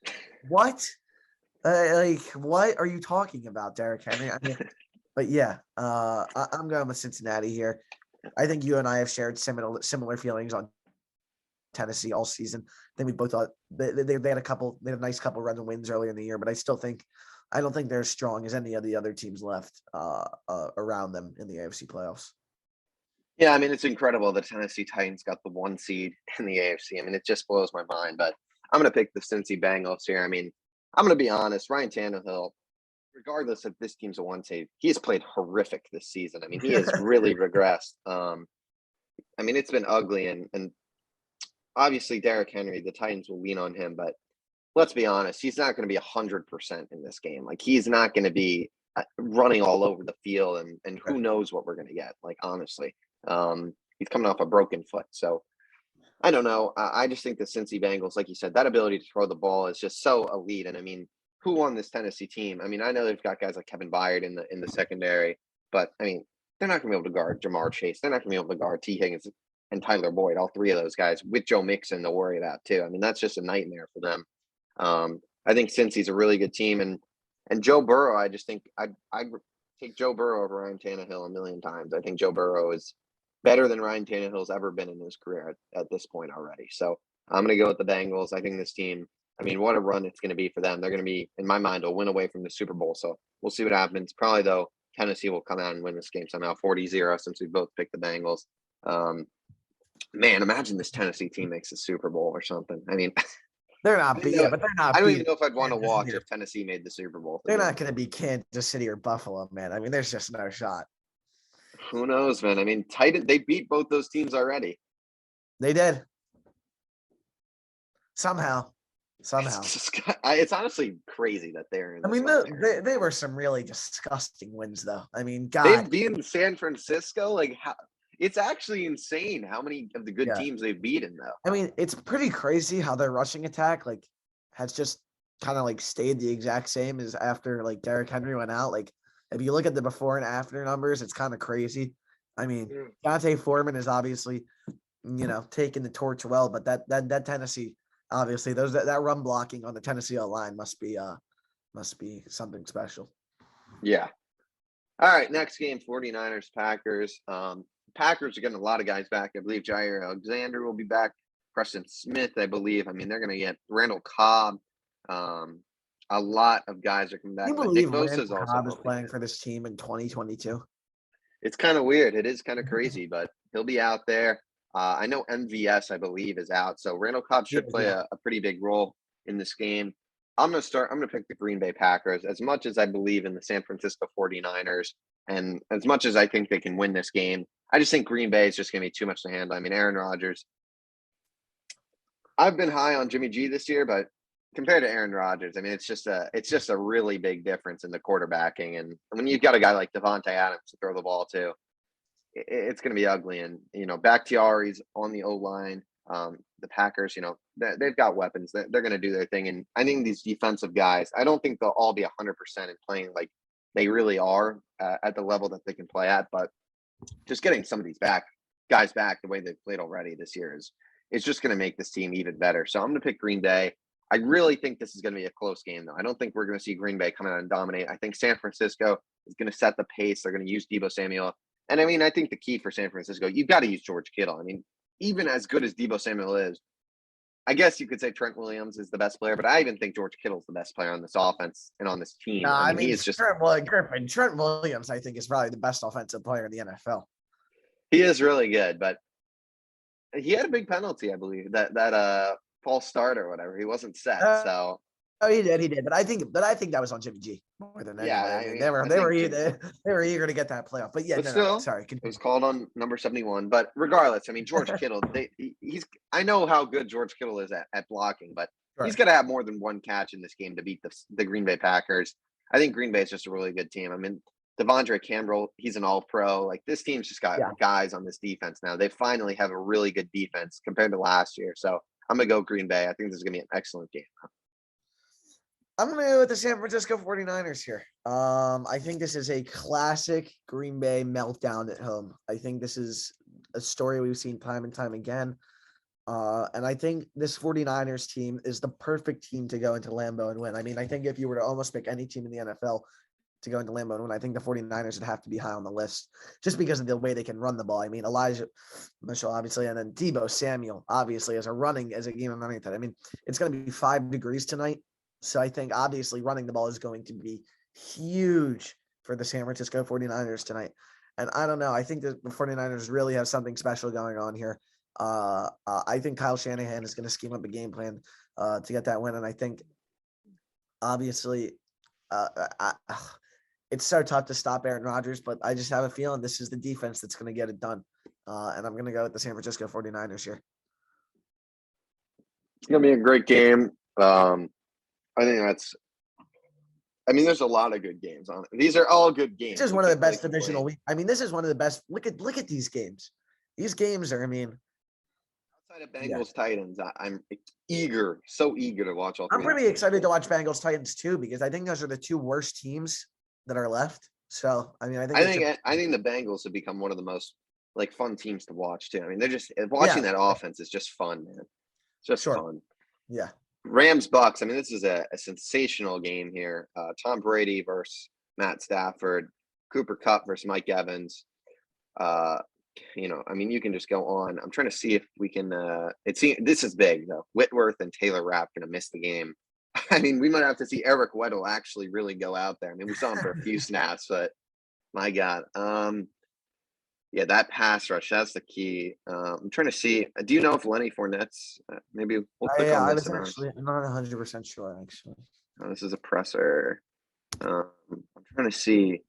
what? What are you talking about, Derrick Henry? I mean, but yeah, I'm going with Cincinnati here. I think you and I have shared similar feelings on Tennessee all season. I think we both thought they had a nice couple run and wins earlier in the year, but I don't think they're as strong as any of the other teams left around them in the AFC playoffs. Yeah, I mean, it's incredible the Tennessee Titans got the 1 seed in the AFC. I mean, it just blows my mind, but I'm going to pick the Cincy Bengals here. I mean, I'm going to be honest, Ryan Tannehill, regardless if this team's a 1 seed, he has played horrific this season. I mean, he has really regressed. I mean, it's been ugly, and obviously Derrick Henry, the Titans will lean on him, but let's be honest, he's not going to be 100% in this game. Like, he's not going to be running all over the field, and who knows what we're going to get, like, honestly. He's coming off a broken foot. So I don't know. I just think the Cincy Bengals, like you said, that ability to throw the ball is just so elite. And I mean, who on this Tennessee team? I mean, I know they've got guys like Kevin Byard in the secondary, but I mean, they're not going to be able to guard Jamar Chase. They're not going to be able to guard T. Higgins and Tyler Boyd, all 3 of those guys with Joe Mixon to worry about too. I mean, that's just a nightmare for them. I think Cincy's a really good team, and Joe Burrow, I just think I'd take Joe Burrow over Ryan Tannehill a million times. I think Joe Burrow is better than Ryan Tannehill's ever been in his career at this point already. So I'm going to go with the Bengals. I think this team, I mean, what a run it's going to be for them. They're going to be, in my mind, a win away from the Super Bowl. So we'll see what happens. Probably, though, Tennessee will come out and win this game somehow, 40-0, since we both picked the Bengals. Man, imagine this Tennessee team makes the Super Bowl or something. I mean, they're not beating, but they're not. I don't even know if I'd want to watch if Tennessee made the Super Bowl. They're not going to be Kansas City or Buffalo, man. I mean, there's just no shot. Who knows, man? I mean, they beat both those teams already. They did. Somehow. It's honestly crazy that they're in. I mean, they were some really disgusting wins, though. I mean, God, they've beaten San Francisco. Like, it's actually insane how many of the good teams they've beaten, though. I mean, it's pretty crazy how their rushing attack has just kind of like stayed the exact same as after like Derrick Henry went out. Like if you look at the before and after numbers, it's kind of crazy. I mean, Deontay Foreman is obviously, taking the torch well, but that Tennessee, obviously, that run blocking on the Tennessee line must be something special. Yeah. All right, next game, 49ers, Packers. Packers are getting a lot of guys back. I believe Jair Alexander will be back. Preston Smith, I believe. I mean, they're going to get Randall Cobb. A lot of guys are coming back. Can you But Nick believe Bosa Randall is also Cobb is healthy. playing for this team in 2022? It's kind of weird. It is kind of crazy, but he'll be out there. I know MVS, I believe, is out. So Randall Cobb should play a pretty big role in this game. I'm going to pick the Green Bay Packers. As much as I believe in the San Francisco 49ers, and as much as I think they can win this game, I just think Green Bay is just going to be too much to handle. I mean, Aaron Rodgers, I've been high on Jimmy G this year, but compared to Aaron Rodgers, I mean, it's just a really big difference in the quarterbacking. And when you've got a guy like Devontae Adams to throw the ball to, it's going to be ugly. And, Bakhtiari's on the O-line. The Packers, they've got weapons. They're going to do their thing. And I think these defensive guys, I don't think they'll all be 100% in playing like they really are at the level that they can play at. But just getting some of these guys back the way they've played already this year is just going to make this team even better. So I'm going to pick Green Bay. I really think this is going to be a close game, though. I don't think we're going to see Green Bay come out and dominate. I think San Francisco is going to set the pace. They're going to use Deebo Samuel. And, I mean, I think the key for San Francisco, you've got to use George Kittle. I mean, even as good as Deebo Samuel is, I guess you could say Trent Williams is the best player, but I even think George Kittle's the best player on this offense and on this team. No, I mean, he is just Trent Williams, I think, is probably the best offensive player in the NFL. He is really good, but he had a big penalty, I believe, that false start or whatever. He wasn't set, so. Oh, he did. But I think that was on Jimmy G more than anything. Yeah, I mean, they were eager to get that playoff. But yeah, sorry. It was called on number 71. But regardless, I mean, George Kittle, I know how good George Kittle is at blocking, but he's got to have more than one catch in this game to beat the Green Bay Packers. I think Green Bay is just a really good team. I mean, Devondre Campbell, he's an all-pro. Like, this team's just got guys on this defense now. They finally have a really good defense compared to last year. So I'm going to go Green Bay. I think this is going to be an excellent game. I'm going to go with the San Francisco 49ers here. I think this is a classic Green Bay meltdown at home. I think this is a story we've seen time and time again. And I think this 49ers team is the perfect team to go into Lambeau and win. I mean, I think if you were to almost pick any team in the NFL to go into Lambeau and win, I think the 49ers would have to be high on the list just because of the way they can run the ball. I mean, Elijah Mitchell, obviously, and then Deebo Samuel, obviously, as a game of running. I mean, it's going to be 5 degrees tonight. So I think obviously running the ball is going to be huge for the San Francisco 49ers tonight. And I don't know. I think the 49ers really have something special going on here. I think Kyle Shanahan is going to scheme up a game plan to get that win. And I think obviously it's so tough to stop Aaron Rodgers, but I just have a feeling this is the defense that's going to get it done. And I'm going to go with the San Francisco 49ers here. It's going to be a great game. I think there's a lot of good games on it. These are all good games. This is one of the best divisional weeks. I mean, this is one of the best. Look at these games. These games are, outside of Bengals Titans, I'm so eager to watch all three. I'm pretty excited to watch Bengals Titans too, because I think those are the 2 worst teams that are left. So, I mean, I think the Bengals have become one of the most fun teams to watch too. I mean, they're just watching that offense is just fun, man. It's just fun. Yeah. Rams Bucks. I mean, this is a sensational game here. Tom Brady versus Matt Stafford, Cooper Kupp versus Mike Evans. I mean, you can just go on. I'm trying to see if we can. This is big though. Whitworth and Taylor Rapp going to miss the game. I mean, we might have to see Eric Weddle actually really go out there. I mean, we saw him for a few snaps, but my God. Yeah, that pass rush, that's the key. I'm trying to see. Do you know if Lenny Fournette's maybe we'll click on this. I'm not 100% sure, actually. This is a presser. I'm trying to see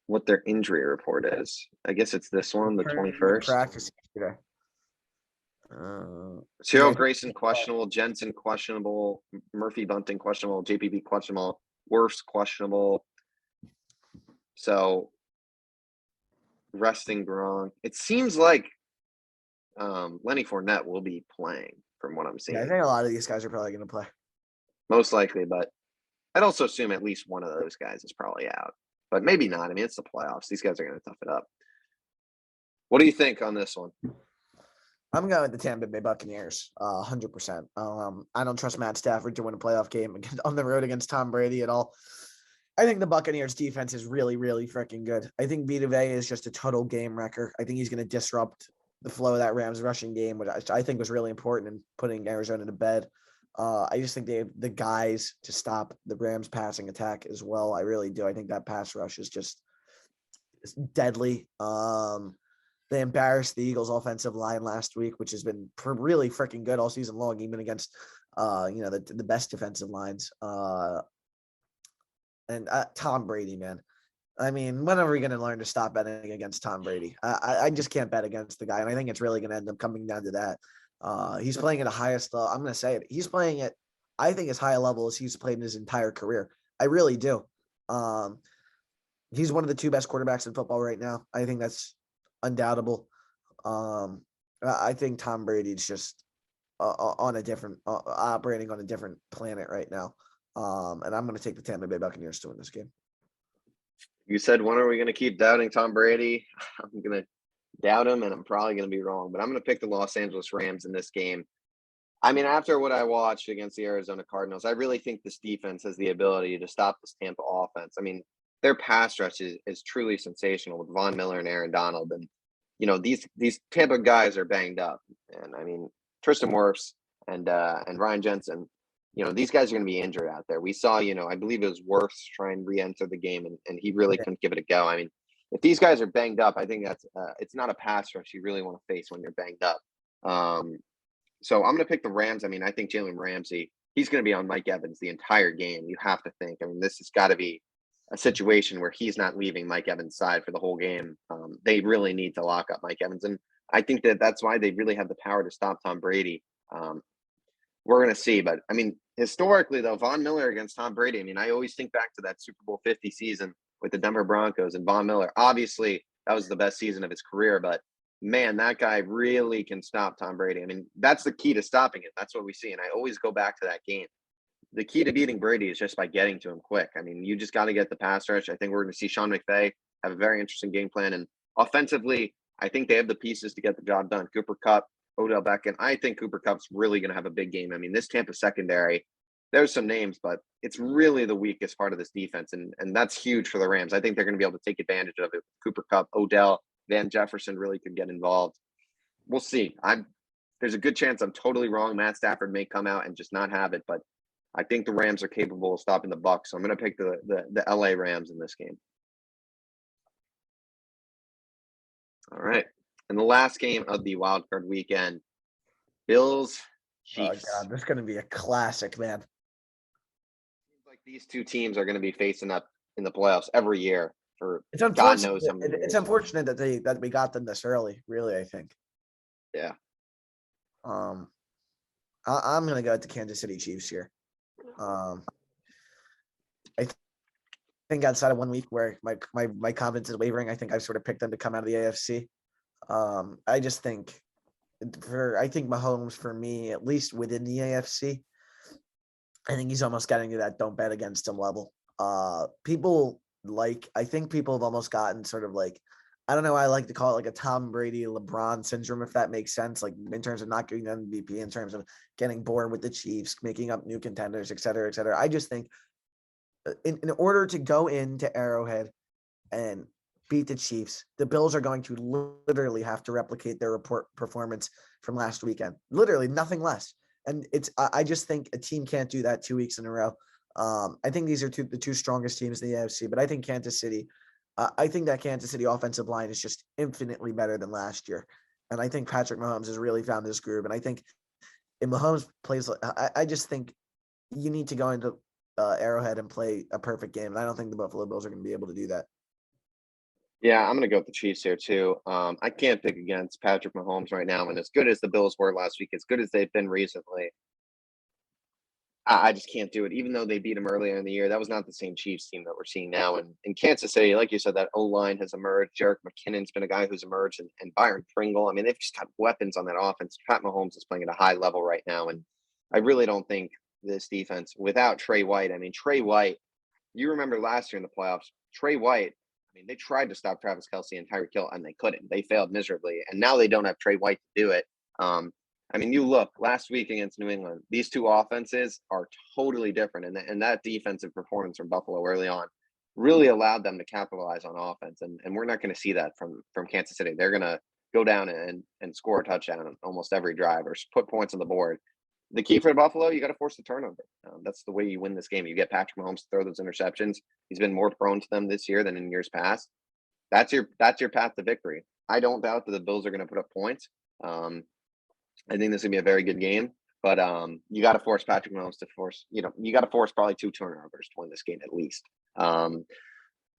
what their injury report is. I guess it's this one, the 21st. Practice yesterday. Cyril Grayson questionable, Jensen questionable, Murphy Bunting questionable, JPP questionable, Worf's questionable. So resting Gronk. It seems like Lenny Fournette will be playing from what I'm seeing. Yeah, I think a lot of these guys are probably going to play. most likely, but I'd also assume at least one of those guys is probably out, but maybe not. I mean, it's the playoffs. These guys are going to tough it up. What do you think on this one? I'm going with the Tampa Bay Buccaneers, 100%. I don't trust Matt Stafford to win a playoff game on the road against Tom Brady at all. I think the Buccaneers defense is really, really freaking good. I think Vita Vea is just a total game wrecker. I think he's going to disrupt the flow of that Rams rushing game, which I think was really important in putting Arizona to bed. I just think they have the guys to stop the Rams passing attack as well. I really do. I think that pass rush is just deadly. They embarrassed the Eagles' offensive line last week, which has been really freaking good all season long, even against the best defensive lines. And Tom Brady, man. I mean, when are we going to learn to stop betting against Tom Brady? I just can't bet against the guy, and I think it's really going to end up coming down to that. He's playing at the highest level. I'm going to say it. He's playing at, I think, as high a level as he's played in his entire career. I really do. He's one of the two best quarterbacks in football right now. I think that's undoubtable. I think Tom Brady's just on a different operating on a different planet right now. And I'm going to take the Tampa Bay Buccaneers to win this game. You said, when are we going to keep doubting Tom Brady? I'm going to doubt him, and I'm probably going to be wrong. But I'm going to pick the Los Angeles Rams in this game. I mean, after what I watched against the Arizona Cardinals, I really think this defense has the ability to stop this Tampa offense. I mean, their pass rush is truly sensational with Von Miller and Aaron Donald. And, these Tampa guys are banged up. And, I mean, Tristan Wirfs and Ryan Jensen, these guys are going to be injured out there. We saw, I believe it was Wirfs try and re-enter the game, and he really couldn't give it a go. I mean, if these guys are banged up, I think that's it's not a pass rush you really want to face when you're banged up. So I'm going to pick the Rams. I mean, I think Jalen Ramsey, he's going to be on Mike Evans the entire game. You have to think. I mean, this has got to be a situation where he's not leaving Mike Evans' side for the whole game. They really need to lock up Mike Evans. And I think that's why they really have the power to stop Tom Brady. We're going to see. But, I mean, historically, though, Von Miller against Tom Brady, I mean, I always think back to that Super Bowl 50 season with the Denver Broncos and Von Miller. Obviously, that was the best season of his career, but man, that guy really can stop Tom Brady. I mean, that's the key to stopping it. That's what we see. And I always go back to that game. The key to beating Brady is just by getting to him quick. I mean, you just got to get the pass rush. I think we're going to see Sean McVay have a very interesting game plan. And offensively, I think they have the pieces to get the job done. Cooper Kupp, Odell Beckham. I think Cooper Kupp's really going to have a big game. I mean, this Tampa secondary, there's some names, but it's really the weakest part of this defense. And that's huge for the Rams. I think they're going to be able to take advantage of it. Cooper Kupp, Odell, Van Jefferson really could get involved. We'll see. There's a good chance I'm totally wrong. Matt Stafford may come out and just not have it, but I think the Rams are capable of stopping the Bucs. So I'm going to pick the LA Rams in this game. All right. And the last game of the wild card weekend, Bills, Chiefs. Oh God, this is going to be a classic, man. Seems like these two teams are going to be facing up in the playoffs every year for It's God unfortunate. knows how many years. It's unfortunate that we got them this early. Really, I think. Yeah. I'm going to go with the Kansas City Chiefs here. I think outside of 1 week where my confidence is wavering, I think I've sort of picked them to come out of the AFC. I just think Mahomes, for me, at least within the AFC, I think he's almost getting to that don't bet against him level. I think people have almost gotten sort of like, I don't know, I like to call it like a Tom Brady, LeBron syndrome, if that makes sense, like in terms of not getting the MVP, in terms of getting bored with the Chiefs, making up new contenders, et cetera, et cetera. I just think in order to go into Arrowhead and beat the Chiefs, the Bills are going to literally have to replicate their performance from last weekend. Literally nothing less. And I just think a team can't do that 2 weeks in a row. I think these are the two strongest teams in the AFC, but I think Kansas City, I think that Kansas City offensive line is just infinitely better than last year. And I think Patrick Mahomes has really found his groove. And I think if Mahomes plays, I just think you need to go into Arrowhead and play a perfect game. And I don't think the Buffalo Bills are going to be able to do that. Yeah, I'm going to go with the Chiefs here too. I can't pick against Patrick Mahomes right now. And as good as the Bills were last week, as good as they've been recently, I just can't do it. Even though they beat him earlier in the year, that was not the same Chiefs team that we're seeing now. And in Kansas City, like you said, that O-line has emerged. Jerick McKinnon's been a guy who's emerged, and Byron Pringle. I mean, they've just got weapons on that offense. Pat Mahomes is playing at a high level right now. And I really don't think this defense without Trey White. I mean, Trey White, you remember last year in the playoffs, Trey White, I mean, they tried to stop Travis Kelce and Tyreek Hill, and they couldn't. They failed miserably. And now they don't have Trey White to do it. I mean, you look last week against New England, these two offenses are totally different. And that defensive performance from Buffalo early on really allowed them to capitalize on offense. And we're not going to see that from Kansas City. They're going to go down and score a touchdown on almost every drive or put points on the board. The key for Buffalo, you got to force the turnover. That's the way you win this game. You get Patrick Mahomes to throw those interceptions. He's been more prone to them this year than in years past. That's your path to victory. I don't doubt that the Bills are going to put up points. I think this is going to be a very good game, but you got to force Patrick Mahomes to force, you got to force probably 2 turnovers to win this game at least. I'm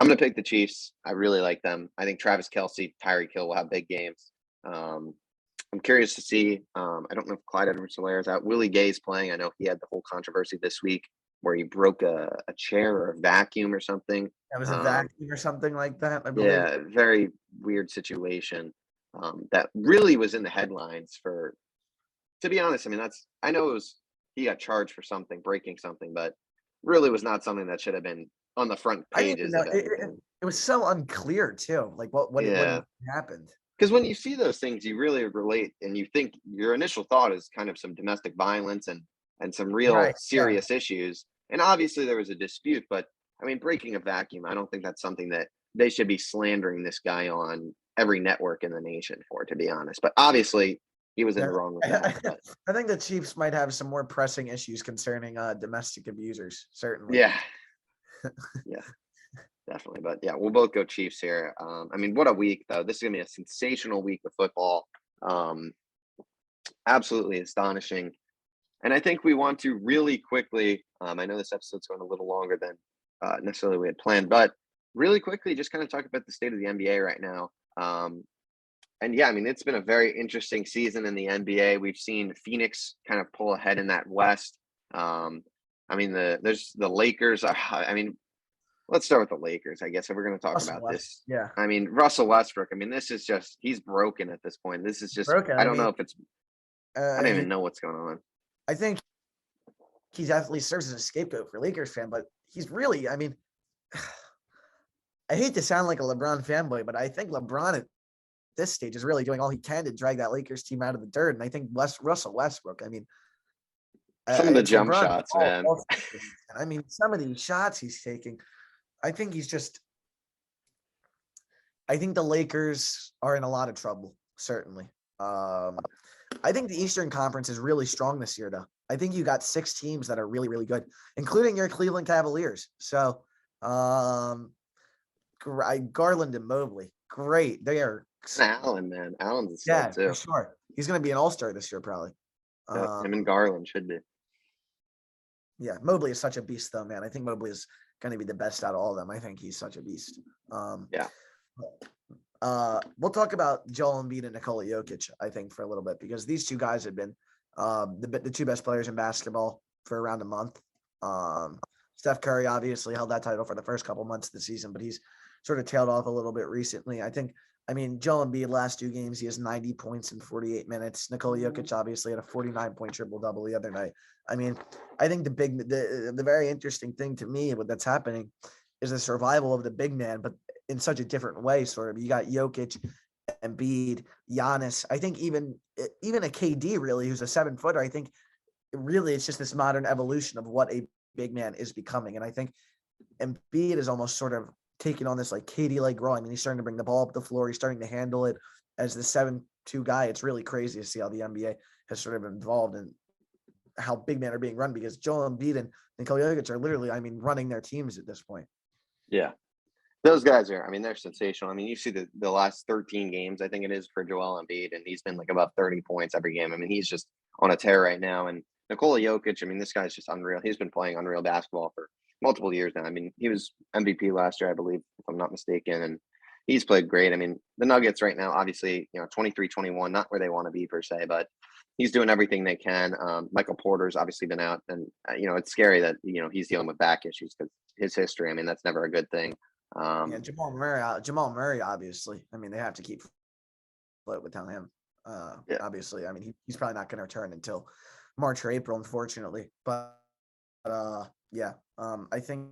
going to pick the Chiefs. I really like them. I think Travis Kelce, Tyreek Hill will have big games. I'm curious to see. I don't know if Clyde Edwards-Helaire is out. Willie Gay's playing. I know he had the whole controversy this week where he broke a chair or a vacuum or something. That was a vacuum or something like that, I believe. Yeah, very weird situation that really was in the headlines for, to be honest, I mean, I know he got charged for something, breaking something, but really was not something that should have been on the front pages of everything. It was so unclear too, like what happened. Because when you see those things, you really relate, and you think your initial thought is kind of some domestic violence and some real serious issues. And obviously there was a dispute, but I mean, breaking a vacuum, I don't think that's something that they should be slandering this guy on every network in the nation for, to be honest. But obviously he was in the wrong with that. But. I think the Chiefs might have some more pressing issues concerning domestic abusers, certainly. Yeah. Yeah. Definitely. But yeah, we'll both go Chiefs here. I mean, what a week, though. This is going to be a sensational week of football. Absolutely astonishing. And I think we want to really quickly, I know this episode's going a little longer than necessarily we had planned, but really quickly just kind of talk about the state of the NBA right now. And yeah, I mean, it's been a very interesting season in the NBA. We've seen Phoenix kind of pull ahead in that West. I mean, there's the Lakers. I mean, let's start with the Lakers, I guess, if we're going to talk about this. Yeah. I mean, Russell Westbrook, I mean, this is just, he's broken at this point. This is just, broken. I don't know if it's, I don't even know what's going on. I think he definitely serves as a scapegoat for Lakers fan, but he's really, I mean, I hate to sound like a LeBron fanboy, but I think LeBron at this stage is really doing all he can to drag that Lakers team out of the dirt. And I think Russell Westbrook, I mean, some of the jump shots, man. I mean, some of these shots he's taking, I think I think the Lakers are in a lot of trouble, certainly. I think the Eastern Conference is really strong this year, though. I think you got 6 teams that are really, really good, including your Cleveland Cavaliers. So, Garland and Mobley, great. They are. Allen, man. Allen's a stud too. For sure. He's going to be an all-star this year, probably. Him and Garland should be. Yeah, Mobley is such a beast, though, man. I think Mobley is going to be the best out of all of them. I think he's such a beast. Yeah. We'll talk about Joel Embiid and Nikola Jokic, I think, for a little bit, because these two guys have been the 2 best players in basketball for around a month. Steph Curry obviously held that title for the first couple months of the season, but he's sort of tailed off a little bit recently. I mean, Joel Embiid last 2 games, he has 90 points in 48 minutes. Nikola Jokic obviously had a 49-point triple-double the other night. I mean, I think the very interesting thing to me that's happening is the survival of the big man, but in such a different way, sort of. You got Jokic, Embiid, Giannis. I think even a KD, really, who's a 7-footer, I think really it's just this modern evolution of what a big man is becoming. And I think Embiid is almost sort of taking on this like KD-like role. I mean, he's starting to bring the ball up the floor. He's starting to handle it as the 7-2 guy. It's really crazy to see how the NBA has sort of involved in how big men are being run, because Joel Embiid and Nikola Jokic are literally, I mean, running their teams at this point. Yeah. Those guys are, I mean, they're sensational. I mean, you see the last 13 games, I think it is, for Joel Embiid, and he's been like about 30 points every game. I mean, he's just on a tear right now. And Nikola Jokic, I mean, this guy's just unreal. He's been playing unreal basketball for multiple years now. I mean, he was MVP last year, I believe, if I'm not mistaken, and he's played great. I mean, the Nuggets right now, obviously, 23-21, not where they want to be per se, but he's doing everything they can. Michael Porter's obviously been out, and it's scary that he's dealing with back issues because his history. I mean, that's never a good thing. Jamal Murray, obviously. I mean, they have to keep float without him. Obviously, I mean, he's probably not going to return until March or April, unfortunately. But yeah, I think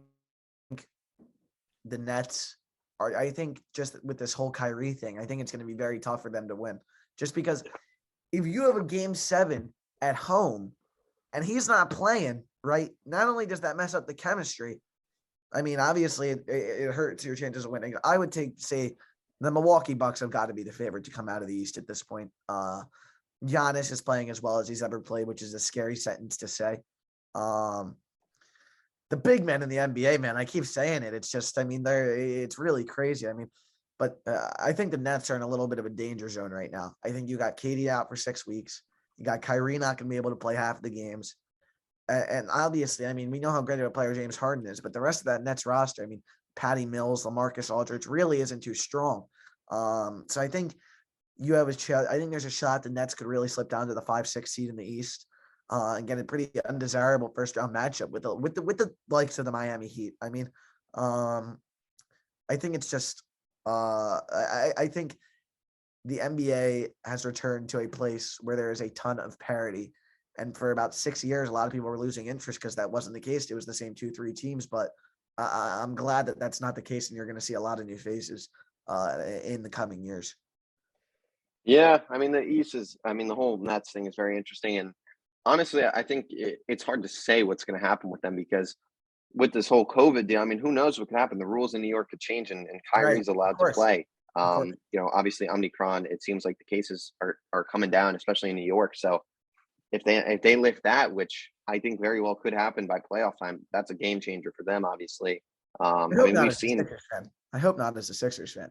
the Nets are. I think just with this whole Kyrie thing, I think it's going to be very tough for them to win. Just because if you have a game 7 at home and he's not playing, right? Not only does that mess up the chemistry, I mean, obviously it hurts your chances of winning. I would say the Milwaukee Bucks have got to be the favorite to come out of the East at this point. Giannis is playing as well as he's ever played, which is a scary sentence to say. The big men in the NBA, man, I keep saying it. It's just, I mean, it's really crazy. I mean, but I think the Nets are in a little bit of a danger zone right now. I think you got KD out for 6 weeks. You got Kyrie not going to be able to play half the games. And obviously, I mean, we know how great of a player James Harden is, but the rest of that Nets roster, I mean, Patty Mills, LaMarcus Aldridge really isn't too strong. So I think you have a shot. I think there's a shot the Nets could really slip down to the 5-6 seed in the East and get a pretty undesirable first round matchup with the likes of the Miami Heat. I mean, I think it's just I think the NBA has returned to a place where there is a ton of parity. And for about 6 years, a lot of people were losing interest because that wasn't the case. It was the same 2-3 teams, but I'm glad that that's not the case, and you're going to see a lot of new faces in the coming years. Yeah, I mean, the whole Nets thing is very interesting. And honestly, I think it's hard to say what's going to happen with them because with this whole COVID deal, I mean, who knows what could happen? The rules in New York could change and Right. Kyrie's allowed Of to course. play. Of course. Obviously Omicron, it seems like the cases are coming down, especially in New York. So if they lift that, which I think very well could happen by playoff time, that's a game changer for them, obviously. I I hope mean, not we've as a seen, Sixers fan. I hope not as a Sixers fan.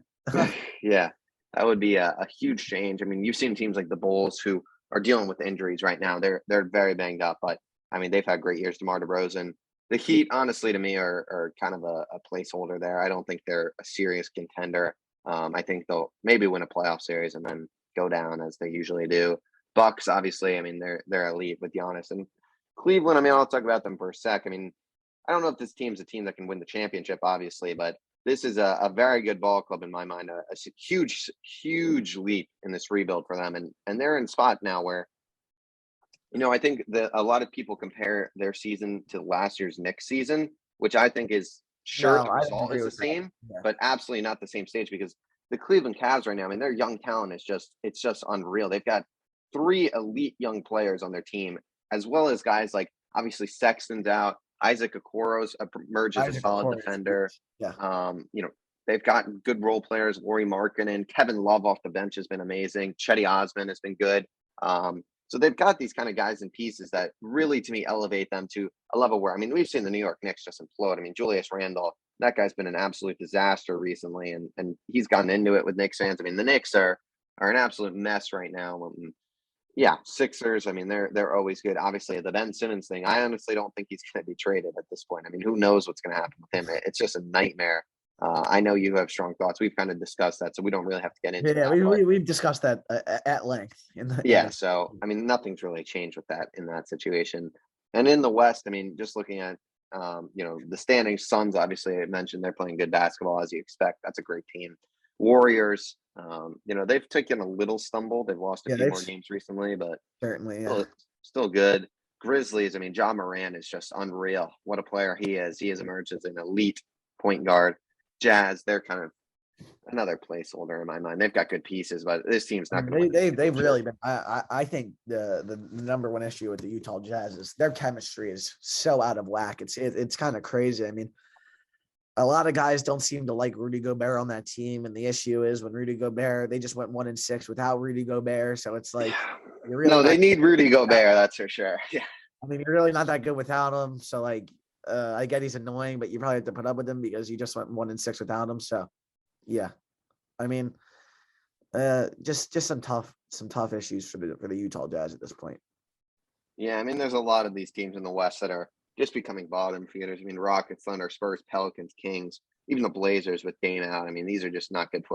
yeah, that would be a huge change. I mean, you've seen teams like the Bulls who are dealing with injuries right now. They're very banged up, but I mean, they've had great years. DeMar DeRozan. The Heat, honestly, to me, are kind of a placeholder there. I don't think they're a serious contender. I think they'll maybe win a playoff series and then go down as they usually do. Bucks, obviously, I mean, they're elite with Giannis. And Cleveland, I mean, I'll talk about them for a sec. I mean, I don't know if this team's a team that can win the championship, obviously, but this is a very good ball club in my mind. A huge, huge leap in this rebuild for them, and they're in a spot now where, I think that a lot of people compare their season to last year's Knicks season, which I think is sure No, the I don't result agree is the with that. same, Yeah. but absolutely not the same stage because the Cleveland Cavs right now, I mean, their young talent is just unreal. They've got 3 elite young players on their team, as well as guys like obviously Sexton's out. Isaac Okoro's emerges a Isaac solid Okoro is defender. huge. Yeah. They've got good role players. Laurie Markkinen, Kevin Love off the bench has been amazing. Chetty Osman has been good. So they've got these kind of guys and pieces that really, to me, elevate them to a level where, I mean, we've seen the New York Knicks just implode. I mean, Julius Randle, that guy's been an absolute disaster recently, and he's gotten into it with Knicks fans. I mean, the Knicks are an absolute mess right now. Yeah, Sixers, I mean, they're always good. Obviously, the Ben Simmons thing, I honestly don't think he's going to be traded at this point. I mean, who knows what's going to happen with him? It's just a nightmare. I know you have strong thoughts. We've kind of discussed that, so we don't really have to get into Yeah, that. But we've discussed that at length yeah, so I mean, nothing's really changed with that in that situation. And in the West, I mean, just looking at the standings, Suns, obviously I mentioned they're playing good basketball as you expect. That's a great team. Warriors, they've taken a little stumble. They've lost a yeah, few they've more games recently, but certainly still good. Grizzlies, I mean, Ja Morant is just unreal. What a player he is. He has emerged as an elite point guard. Jazz, they're kind of another placeholder in my mind. They've got good pieces, but this team's not going to win. They've really been. I think the number one issue with the Utah Jazz is their chemistry is so out of whack. It's kind of crazy. I mean, a lot of guys don't seem to like Rudy Gobert on that team, and the issue is when Rudy Gobert, they just went 1-6 without Rudy Gobert. So it's like you're really they need Rudy Gobert, that's for sure. Yeah. I mean, you're really not that good without him. So like, I get he's annoying, but you probably have to put up with him because you just went 1-6 without him. So, yeah, I mean, just some tough issues for the Utah Jazz at this point. Yeah, I mean, there's a lot of these teams in the West that are just becoming bottom feeders. I mean, Rockets, Thunder, Spurs, Pelicans, Kings, even the Blazers with Dame out. I mean, these are just not good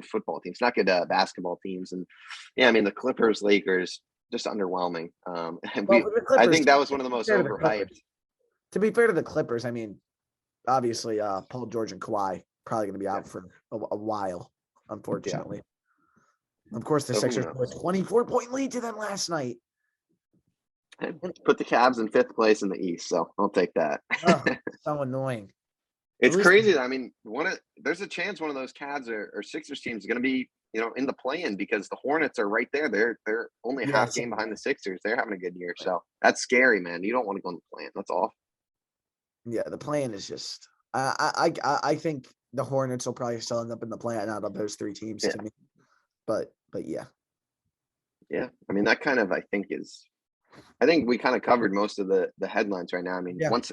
football teams, not good basketball teams. And yeah, I mean, the Clippers, Lakers, just underwhelming. And I think that was one of the most overhyped. To be fair to the Clippers, I mean, obviously, Paul George and Kawhi probably going to be out for a while, unfortunately. Yeah. Of course, the Sixers put a 24-point lead to them last night. And put the Cavs in 5th place in the East, so I'll take that. Oh, so annoying. At It's least crazy. I mean, there's a chance one of those Cavs or Sixers teams is going to be, in the play-in because the Hornets are right there. They're only a yeah, half so, game behind the Sixers. They're having a good year, so that's scary, man. You don't want to go in the play-in. That's awful. yeah, the plan is just I think the Hornets will probably still end up in the plan out of those 3 teams Yeah, to me. But yeah. yeah. I mean, that kind of I think we kind of covered most of the headlines right now. I mean, Yeah. once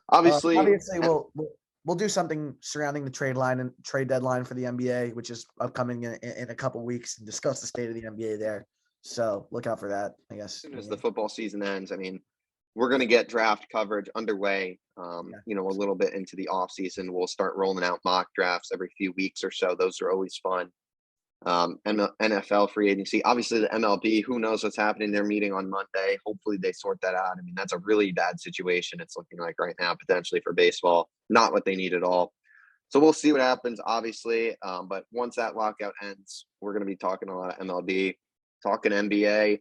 obviously, Obviously we'll do something surrounding the trade line and trade deadline for the NBA, which is upcoming in a couple weeks, and discuss the state of the NBA there. So look out for that, I guess. as soon as the football season ends, I mean, we're going to get draft coverage underway. Yeah. A little bit into the off season, we'll start rolling out mock drafts every few weeks or so. Those are always fun. NFL free agency, obviously the MLB, who knows what's happening? They're meeting on Monday. Hopefully they sort that out. I mean, that's a really bad situation. It's looking like right now, potentially for baseball, not what they need at all. So we'll see what happens, obviously. But once that lockout ends, we're going to be talking a lot of MLB, talking NBA.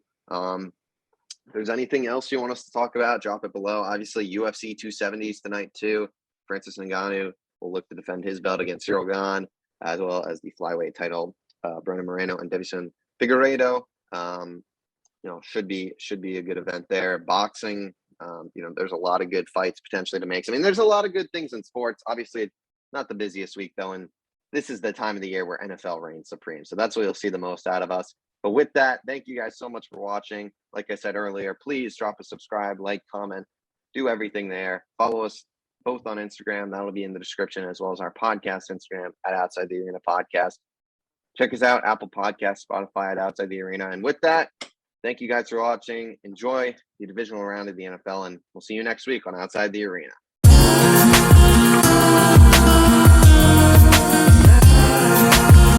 If there's anything else you want us to talk about, drop it below. Obviously, UFC 270s tonight, too. Francis Ngannou will look to defend his belt against Cyril Gane, as well as the flyweight title, Brandon Moreno and Davison Figueiredo. Should be a good event there. Boxing, there's a lot of good fights potentially to make. I mean, there's a lot of good things in sports. Obviously, it's not the busiest week, though, and this is the time of the year where NFL reigns supreme. So that's what you'll see the most out of us. But with that, thank you guys so much for watching. Like I said earlier, please drop a subscribe, like, comment, do everything there. Follow us both on Instagram. That'll be in the description, as well as our podcast Instagram at Outside the Arena Podcast. Check us out, Apple Podcasts, Spotify at Outside the Arena. And with that, thank you guys for watching. Enjoy the divisional round of the NFL, and we'll see you next week on Outside the Arena.